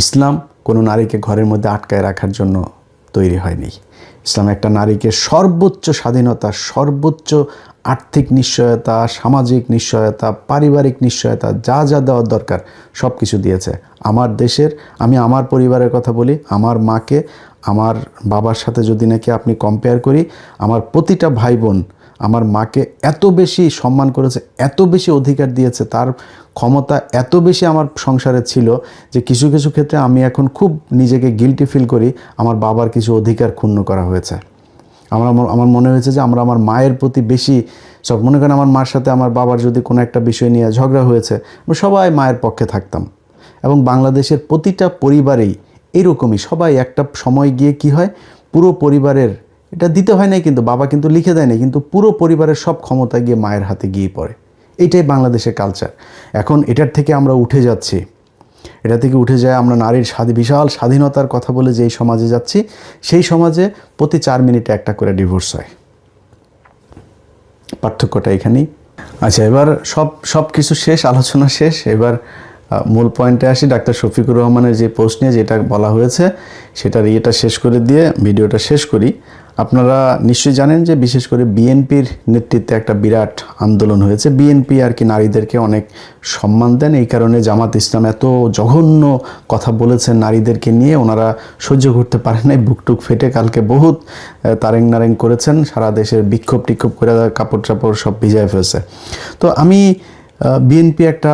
ইসলাম কোনো নারীকে ঘরের মধ্যে আটকায় রাখার জন্য তৈরি হয়নি। ইসলাম একটা নারীকে সর্বোচ্চ স্বাধীনতা, সর্বোচ্চ আর্থিক নিশ্চয়তা, সামাজিক নিশ্চয়তা, পারিবারিক নিশ্চয়তা, যা যা দেওয়ার দরকার সব কিছু দিয়েছে। আমার দেশের, আমি আমার পরিবারের কথা বলি, আমার মাকে আমার বাবার সাথে যদি নাকি আপনি কম্পেয়ার করি, আমার প্রতিটা ভাই বোন আমার মাকে এত বেশি সম্মান করেছে, এত বেশি অধিকার দিয়েছে, তার ক্ষমতা এত বেশি আমার সংসারে ছিল যে কিছু কিছু ক্ষেত্রে আমি এখন খুব নিজেকে গিল্টি ফিল করি, আমার বাবার কিছু অধিকার ক্ষুণ্ণ করা হয়েছে। আমার মনে হয়েছে যে আমরা আমার মায়ের প্রতি বেশি সব, মনে করেন আমার মার সাথে আমার বাবার যদি কোনো একটা বিষয় নিয়ে ঝগড়া হয়েছে, আমরা সবাই মায়ের পক্ষে থাকতাম। এবং বাংলাদেশের প্রতিটা পরিবারেই এরকমই, সবাই একটা সময় গিয়ে কি হয়, পুরো পরিবারের, এটা দিতে হয় না কিন্তু, বাবা কিন্তু লিখে দেয় না, কিন্তু পুরো পরিবারের সব ক্ষমতা গিয়ে মায়ের হাতে গিয়ে পড়ে। এইটাই বাংলাদেশের কালচার। এখন এটার থেকে আমরা উঠে যাচ্ছি, এটা থেকে উঠে যায় আমরা নারীর বিশাল স্বাধীনতার কথা বলে যেই সমাজে যাচ্ছি, সেই সমাজে প্রতি 4 মিনিটে একটা করে ডিভোর্স হয়। পার্থক্যটা এখানেই। আচ্ছা, এবার সব কিছু শেষ, আলোচনা শেষ। এবার মূল পয়েন্টে আসি। ডাক্তার শফিকুর রহমানের যে পোস্ট নিয়ে যেটা বলা হয়েছে, সেটার ইয়েটা শেষ করে দিয়ে ভিডিওটা শেষ করি। আপনারা নিশ্চয়ই জানেন যে বিশেষ করে বিএনপির নেতৃত্বে একটা বিরাট আন্দোলন হয়েছে। বিএনপি আর কি নারীদেরকে অনেক সম্মান দেন, এই কারণে জামাত ইসলাম এত জঘন্য কথা বলেছেন নারীদেরকে নিয়ে, ওনারা সহ্য করতে পারেন নাই, বুকটুক ফেটে কালকে বহুত তারেং নারেং করেছেন, সারা দেশের বিক্ষোভ টিক্ষোভ করে কাপড় চাপড় সব ভিজায় ফেলছে। তো আমি বিএনপি একটা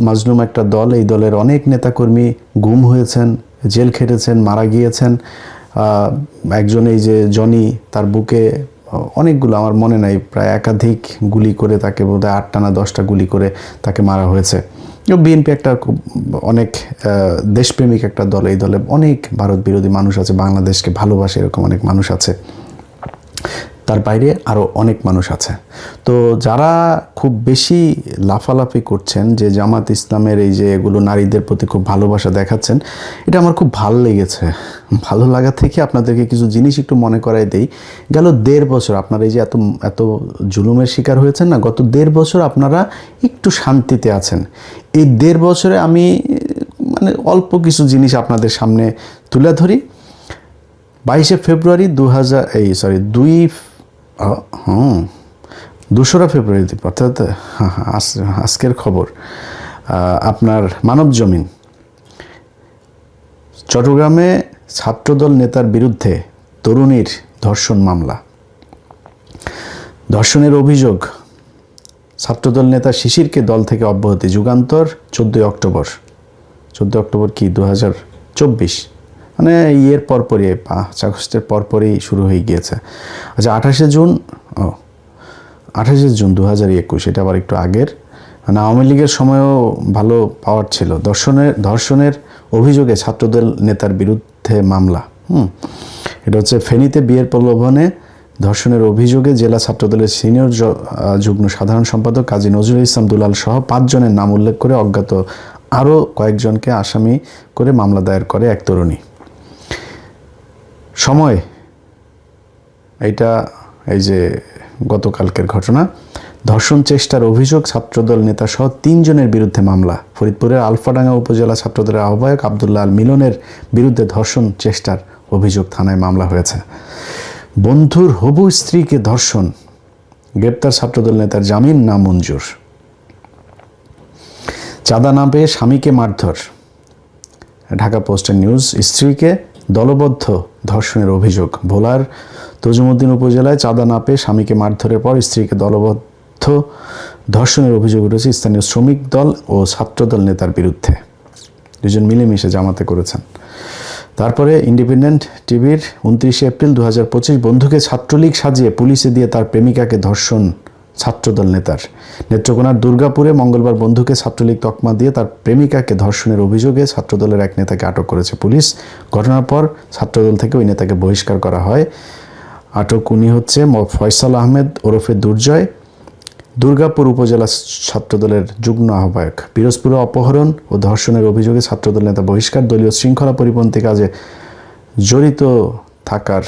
মাজলুম একটা দল, এই দলের অনেক নেতাকর্মী গুম হয়েছেন, জেল খেটেছেন, মারা গিয়েছেন। একজন এই যে জনি, তার বুকে অনেকগুলো, আমার মনে নাই, প্রায় একাধিক গুলি করে তাকে বোধহয় 8টা না 10টা গুলি করে তাকে মারা হয়েছে। বিএনপি একটা খুব অনেক দেশপ্রেমিক একটা দল, এই দলে অনেক ভারত বিরোধী মানুষ আছে, বাংলাদেশকে ভালোবাসে এরকম অনেক মানুষ আছে, তার বাইরে আরও অনেক মানুষ আছে। তো যারা খুব বেশি লাফালাফি করছেন যে জামাত ইসলামের এই যে এগুলো নারীদের প্রতি খুব ভালোবাসা দেখাচ্ছেন, এটা আমার খুব ভালো লেগেছে। ভালো লাগা থেকে আপনাদেরকে কিছু জিনিস একটু মনে করাই দেই। গেল 1.5 বছর আপনারা এই যে এত জুলুমের শিকার হয়েছেন না, গত 1.5 বছর আপনারা একটু শান্তিতে আছেন। এই 1.5 বছরে আমি মানে অল্প কিছু জিনিস আপনাদের সামনে তুলে ধরি। 22শে ফেব্রুয়ারি 2রা ফেব্রুয়ারি, অর্থাৎ আজকের খবর, আপনার মানব জমিন, চট্টগ্রামে ছাত্রদল নেতার বিরুদ্ধে তরুণীর ধর্ষণ মামলা, ধর্ষণের অভিযোগ, ছাত্রদল নেতা শিশিরকে দল থেকে অব্যাহতি, যুগান্তর 14 অক্টোবর কি 2024, মানে ইয়ের পরপরই 5 আগস্টের পরপরই শুরু হয়ে গিয়েছে। আচ্ছা, 28শে জুন 2021, এটা আবার একটু আগের, মানে আওয়ামী লীগের সময়ও ভালো পাওয়ার ছিল। ধর্ষণের অভিযোগে ছাত্রদল নেতার বিরুদ্ধে মামলা। এটা হচ্ছে ফেনীতে বিয়ের প্রলোভনে ধর্ষণের অভিযোগে জেলা ছাত্রদলের সিনিয়র যুগ্ম সাধারণ সম্পাদক কাজী নজরুল ইসলাম দুলাল সহ 5 জনের নাম উল্লেখ করে অজ্ঞাত আরও কয়েকজনকে আসামি করে মামলা দায়ের করে এক তরুণী। সময়, এইটা এই যে গতকালকের ঘটনা। ধর্ষণ চেষ্টার অভিযোগ ছাত্রদল নেতা সহ 3 জনের বিরুদ্ধে মামলা। ফরিদপুরের আলফাডাঙ্গা উপজেলা ছাত্রদলের আহ্বায়ক আব্দুল্লাহ আল মিলনের বিরুদ্ধে ধর্ষণ চেষ্টার অভিযোগ থানায় মামলা হয়েছে। বন্ধুর হবু স্ত্রীকে ধর্ষণ, গ্রেপ্তার ছাত্রদল নেতার জামিন নামঞ্জুর। চাঁদা না পেয়ে স্বামীকে মারধর, ঢাকা পোস্টের নিউজ। স্ত্রীকে দলবদ্ধ ধর্ষণের অভিযোগ। ভোলার তজুমুদ্দিন উপজেলায় চাঁদা না পেয়ে স্বামীকে মারধরের পর স্ত্রীকে দলবদ্ধ ধর্ষণের অভিযোগ উঠেছে স্থানীয় শ্রমিক দল ও ছাত্রদল নেতার বিরুদ্ধে। দুজন মিলেমিশে জামাতে করেছেন। তারপরে ইন্ডিপেন্ডেন্ট টিভির 29 এপ্রিল 2025 বন্ধুকে ছাত্রলীগ সাজিয়ে পুলিশে দিয়ে তার প্রেমিকাকে ধর্ষণ ছাত্রদল নেতার। নেত্রকোনার দুর্গাপুরে মঙ্গলবার বন্ধুকে ছাত্রলীগ তকমা দিয়ে তার প্রেমিকাকে ধর্ষণের অভিযোগে ছাত্রদলের এক নেতাকে আটক করেছে পুলিশ। ঘটনার পর ছাত্রদল থেকে ওই নেতাকে বহিষ্কার করা হয়। আটক উনি হচ্ছে ফয়সাল আহমেদ ওরফে দুর্জয়, দুর্গাপুর উপজেলা ছাত্রদলের যুগ্ম আহ্বায়ক। পিরোজপুরে অপহরণ ও ধর্ষণের অভিযোগে ছাত্রদল নেতা বহিষ্কার। দলীয় শৃঙ্খলা পরিপন্থী কাজে জড়িত থাকার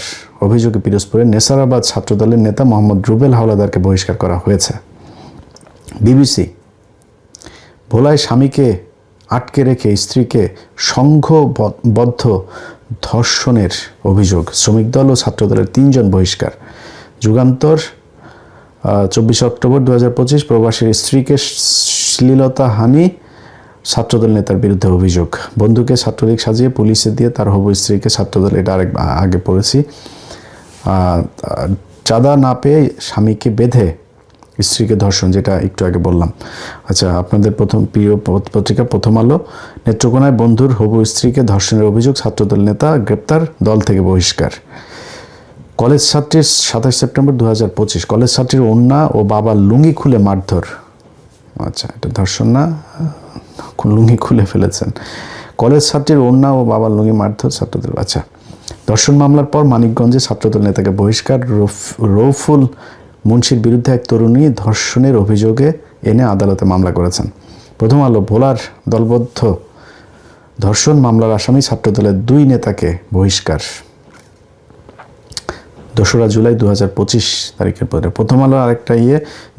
অভিযোগে পিরোজপুরের নেসারাবাদ ছাত্রদলের নেতা মোহাম্মদ রুবেল হাওলাদারকে বহিষ্কার করা হয়েছে। বিবিসি, ভোলায় স্বামীকে আটকে রেখে স্ত্রীকে সংঘবদ্ধ ধর্ষণের অভিযোগ। শ্রমিক দল ও ছাত্রদলের 3 জন বহিষ্কার। যুগান্তর, 24 অক্টোবর 2025 প্রবাসীর স্ত্রীকে শ্লীলতাহানি, ছাত্রদল নেতার বিরুদ্ধে অভিযোগ। বন্ধুকে ছাত্রলীগ সাজিয়ে পুলিশে দিয়ে তার হবু স্ত্রীকে ছাত্রদল, এটা আরেক আগে পড়েছি। চাঁদা না পেয়ে স্বামীকে বেঁধে স্ত্রীকে ধর্ষণ, যেটা একটু আগে বললাম। আচ্ছা, আপনাদের প্রিয় পত্রিকা প্রথম আলো। নেত্রকোনায় বন্ধুর হবু স্ত্রীকে ধর্ষণের অভিযোগ, ছাত্রদল নেতা গ্রেপ্তার, দল থেকে বহিষ্কার। কলেজ ছাত্রীর 27 সেপ্টেম্বর 2025 কলেজ ছাত্রীর ওড়না ও বাবার লুঙ্গি খুলে মারধর। আচ্ছা, এটা ধর্ষণ না, লুঙ্গি খুলে ফেলেছেন। কলেজ ছাত্রীর ওড়না ও বাবার লুঙ্গি মারধর ছাত্রদল। আচ্ছা, ধর্ষণ মামলার পর মানিকগঞ্জে ছাত্রদল নেতাকে বহিষ্কার। রৌফুল মুন্সির বিরুদ্ধে এক তরুণী ধর্ষণের অভিযোগে এনে আদালতে মামলা করেছেন। প্রথম আলো, ভোলার দলবদ্ধ ধর্ষণ মামলার আসামি ছাত্রদলের 2 নেতাকে বহিষ্কার। 2রা জুলাই 2025 তারিখের পরে। প্রথম আলো আরেকটা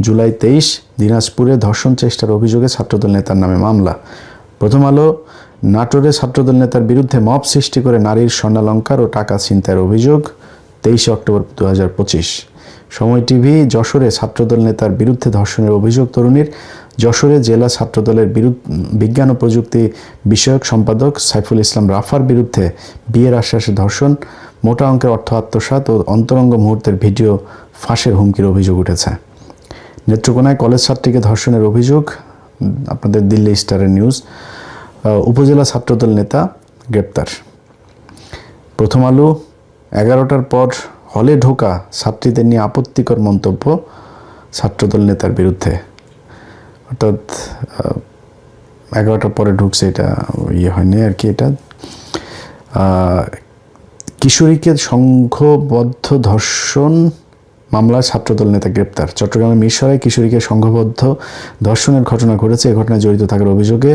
জুলাই 23 দিনাজপুরে ধর্ষণ চেষ্টার অভিযোগে ছাত্রদল নেতার নামে মামলা। প্রথম আলো, নাটোরে ছাত্রদল নেতার বিরুদ্ধে মব সৃষ্টি করে নারীর স্বর্ণালংকার ও টাকা ছিনতাইয়ের অভিযোগ। 23 অক্টোবর 2025। সময় টিভি, যশোরে ছাত্রদল নেতার বিরুদ্ধে ধর্ষণের অভিযোগ তরুণীর। যশোরে জেলা ছাত্রদলের বিজ্ঞান ও প্রযুক্তি বিষয়ক সম্পাদক সাইফুল ইসলাম রাফার বিরুদ্ধে বিয়ের আশ্বাসে ধর্ষণ, মোটা অঙ্কের অর্থ আত্মসাৎ ও অন্তরঙ্গ মুহূর্তের ভিডিও ফাঁসের হুমকির অভিযোগ উঠেছে। নেত্রকোনায় কলেজ ছাত্রীকে ধর্ষণের অভিযোগ, আপনাদের দিল্লি স্টারের নিউজ। উপজেলা ছাত্রদল নেতা গ্রেপ্তার। প্রথম আলো, 11টার পর হলে ঢোকা ছাত্রীদের নিয়ে আপত্তিকর মন্তব্য ছাত্রদল নেতার বিরুদ্ধে। অর্থাৎ 11টার পরে ঢুকছে, এটা হয়নি আর কি। এটা কিশোরীকে সংঘবদ্ধ ধর্ষণ মামলায় ছাত্রদল নেতা গ্রেপ্তার। চট্টগ্রামের মিরসরাই কিশোরীকে সংঘবদ্ধ ধর্ষণের ঘটনা ঘটেছে। এ ঘটনায় জড়িত থাকার অভিযোগে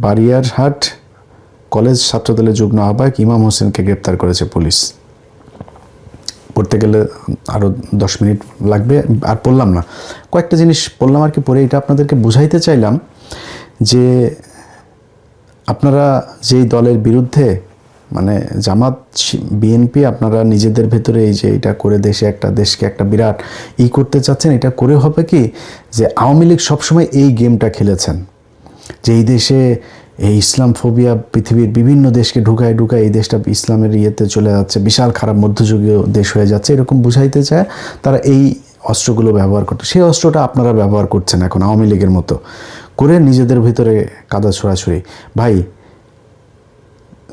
বারিয়ারহাট কলেজ ছাত্রদলের যুগ্ম আহ্বায়ক ইমাম হোসেনকে গ্রেপ্তার করেছে পুলিশ। পড়তে গেলে আরও 10 মিনিট লাগবে, আর পড়লাম না। কয়েকটা জিনিস পড়লাম আর কি, পড়ে এটা আপনাদেরকে বুঝাইতে চাইলাম যে আপনারা যেই দলের বিরুদ্ধে, মানে জামাত বিএনপি, আপনারা নিজেদের ভেতরে এই যে এটা করে দেশকে একটা বিরাট করতে চাচ্ছেন, এটা করে হবে কি যে আওয়ামী লীগ সবসময় এই গেমটা খেলেছেন যে এই দেশে এই ইসলাম ফোবিয়া পৃথিবীর বিভিন্ন দেশকে ঢুকায় এই দেশটা ইসলামের ইয়েতে চলে যাচ্ছে, বিশাল খারাপ মধ্যযুগীয় দেশ হয়ে যাচ্ছে, এরকম বুঝাইতে চায় তারা এই অস্ত্রগুলো ব্যবহার করতো। সেই অস্ত্রটা আপনারা ব্যবহার করছেন এখন আওয়ামী লীগের মতো করে নিজেদের ভিতরে কাদা ছোড়াছুড়ি। ভাই,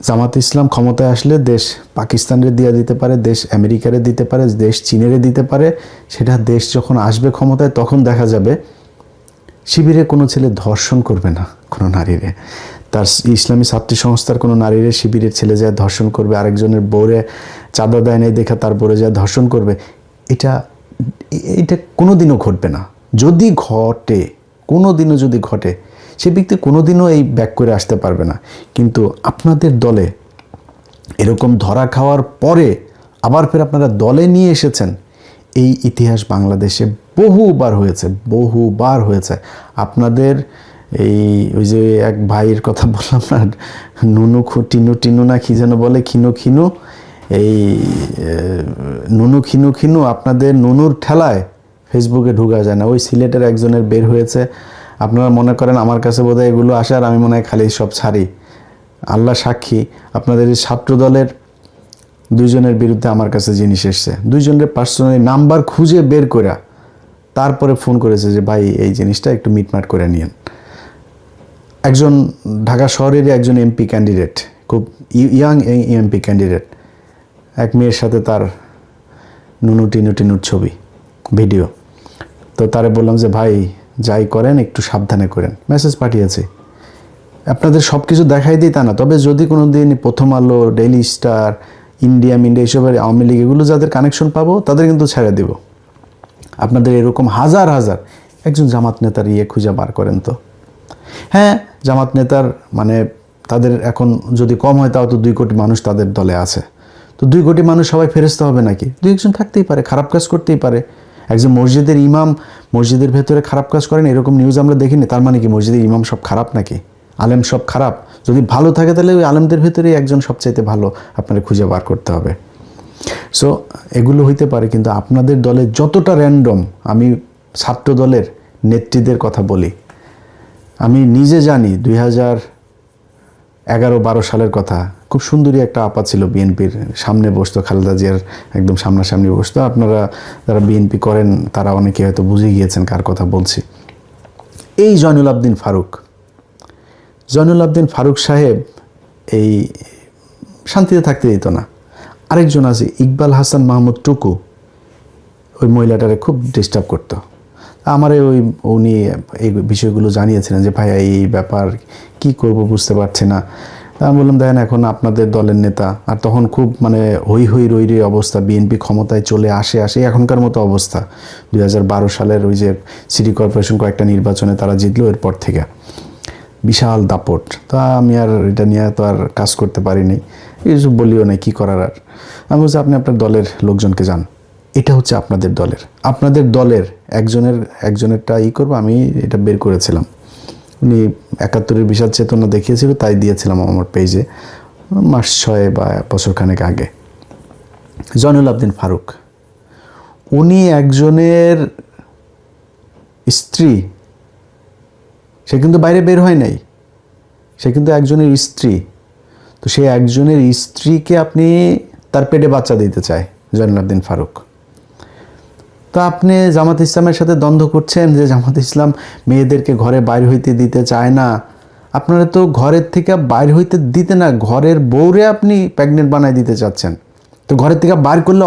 জামাত ইসলাম ক্ষমতায় আসলে দেশ পাকিস্তানের দিয়ে দিতে পারে, দেশ আমেরিকারে দিতে পারে, দেশ চীনেরে দিতে পারে। সেটা দেশ যখন আসবে ক্ষমতায় তখন দেখা যাবে শিবিরে কোনো ছেলে ধর্ষণ করবে না কোনো নারীরে, তার ইসলামী ছাত্রী সংস্থার কোনো নারীরে শিবিরের ছেলে যায় ধর্ষণ করবে, আরেকজনের বউরে চাঁদা দেয় নাই দেখা তার বউরে যায় ধর্ষণ করবে। এটা কোনোদিনও ঘটবে না। যদি ঘটে, কোনোদিনও যদি ঘটে, সে ব্যক্তি কোনোদিনও এই ব্যাক করে আসতে পারবে না। কিন্তু আপনাদের দলে এরকম ধরা খাওয়ার পরে আবার ফের আপনারা দলে নিয়ে এসেছেন, এই ইতিহাস বাংলাদেশে বহুবার হয়েছে। আপনাদের এই ওই যে এক ভাইয়ের কথা বললাম না, টিনু না কি যেন বলে, খিনু, এই খিনু আপনাদের নুনুর ঠেলায় ফেসবুকে ঢোকা যায় না। ওই সিলেটের একজনের বের হয়েছে, আপনারা মনে করেন আমার কাছে বোধহয় এগুলো আসে আর আমি মনে হয় খালি সব ছাড়ি। আল্লাহ সাক্ষী, আপনাদের এই ছাত্র দলের 2 জনের বিরুদ্ধে আমার কাছে জিনিস এসছে, 2 জনের পার্সোনালি নাম্বার খুঁজে বের করে তারপরে ফোন করেছে যে ভাই এই জিনিসটা একটু মিটমাট করে নিয়েন। একজন ঢাকা শহরেরই একজন এমপি ক্যান্ডিডেট, খুব ইয়াং এমপি ক্যান্ডিডেট, এক মেয়ের সাথে তার টিনুর ছবি ভিডিও। তো তারে বললাম যে ভাই যাই করেন একটু সাবধানে করেন, মেসেজ পাঠিয়েছি। আপনাদের সব কিছু দেখাই দিই তা না, তবে যদি কোনো দিন প্রথম আলো, ডেইলি স্টার, ইন্ডিয়া এসবের আওয়ামী লীগ এগুলো যাদের কানেকশন পাবো তাদের কিন্তু ছেড়ে দেব। আপনাদের এরকম হাজার একজন জামাত নেতার খুঁজে বার করেন তো। হ্যাঁ, জামাত নেতার মানে তাদের এখন যদি কম হয় তাও তো 2 কোটি মানুষ তাদের দলে আছে। তো 2 কোটি মানুষ সবাই ফেরেশতা হবে নাকি? 2-1 থাকতেই পারে, খারাপ কাজ করতেই পারে। একজন মসজিদের ইমাম মসজিদের ভেতরে খারাপ কাজ করেন এরকম নিউজ আমরা দেখিনি, তার মানে কি মসজিদের ইমাম সব খারাপ নাকি? আলেম সব খারাপ? যদি ভালো থাকে তাহলে ওই আলেমদের ভেতরেই একজন সবচাইতে ভালো আপনারা খুঁজে বার করতে হবে। সো এগুলো হইতে পারে, কিন্তু আপনাদের দলে যতটা র্যান্ডম, আমি ছাত্র দলের নেত্রীদের কথা বলি, আমি নিজে জানি 2011-12 সালের কথা, খুব সুন্দরী একটা আপা ছিল বিএনপির সামনে বসতো, খালেদা জিয়ার একদম সামনাসামনি বসতো। আপনারা যারা বিএনপি করেন তারা অনেকে হয়তো বুঝে গিয়েছেন কার কথা বলছি। এই জয়নুল আবদিন ফারুক সাহেব এই শান্তিতে থাকতে দিত না। আরেকজন আছে ইকবাল হাসান মাহমুদ টুকু, ওই মহিলাটারে খুব ডিস্টার্ব করতো। আমারে উনি এই বিষয়গুলো জানিয়েছিলেন যে ভাই এই ব্যাপার কি করব বুঝতে পারছি না। আমি বললাম দেখেন এখন আপনাদের দলের নেতা, আর তখন খুব মানে হই রই অবস্থা, বিএনপি ক্ষমতায় চলে আসে এখনকার মতো অবস্থা। 2012 সালের ওই যে সিটি কর্পোরেশন কয়েকটা নির্বাচনে তারা জিতলো, এরপর থেকে বিশাল দাপট। তা আমি আর এটা নিয়ে তো আর কাজ করতে পারিনি, এইসব বলিও না, কি করার আর। আমি বলছি আপনি আপনার দলের লোকজনকে যান, এটা হচ্ছে আপনাদের দলের একজনেরটা করবো। আমি এটা বের করেছিলাম, উনি 71-এর বিশাল চেতনা দেখিয়েছিল, তাই দিয়েছিলাম আমার পেজে মাস 6 বা বছরখানেক আগে। জয়নুল আবদিন ফারুক, উনি একজনের স্ত্রী, সে কিন্তু বাইরে বের হয় নাই, সে কিন্তু একজনের স্ত্রী। তো সেই একজনের স্ত্রীকে আপনি তার পেটে বাচ্চা দিতে চায় জয়নুল আবদিন ফারুক। তো আপনি জামাত ইসলামের সাথে দ্বন্দ্ব করছেন যে জামাত ইসলাম মেয়েদেরকে ঘরে বাইর হইতে দিতে চায় না। আপনারা তো ঘরের থেকে বাইর হইতে দিতে না, ঘরের বউরে আপনি প্রেগনেন্ট বানায় দিতে চাচ্ছেন। তো ঘরের থেকে বাইর করলে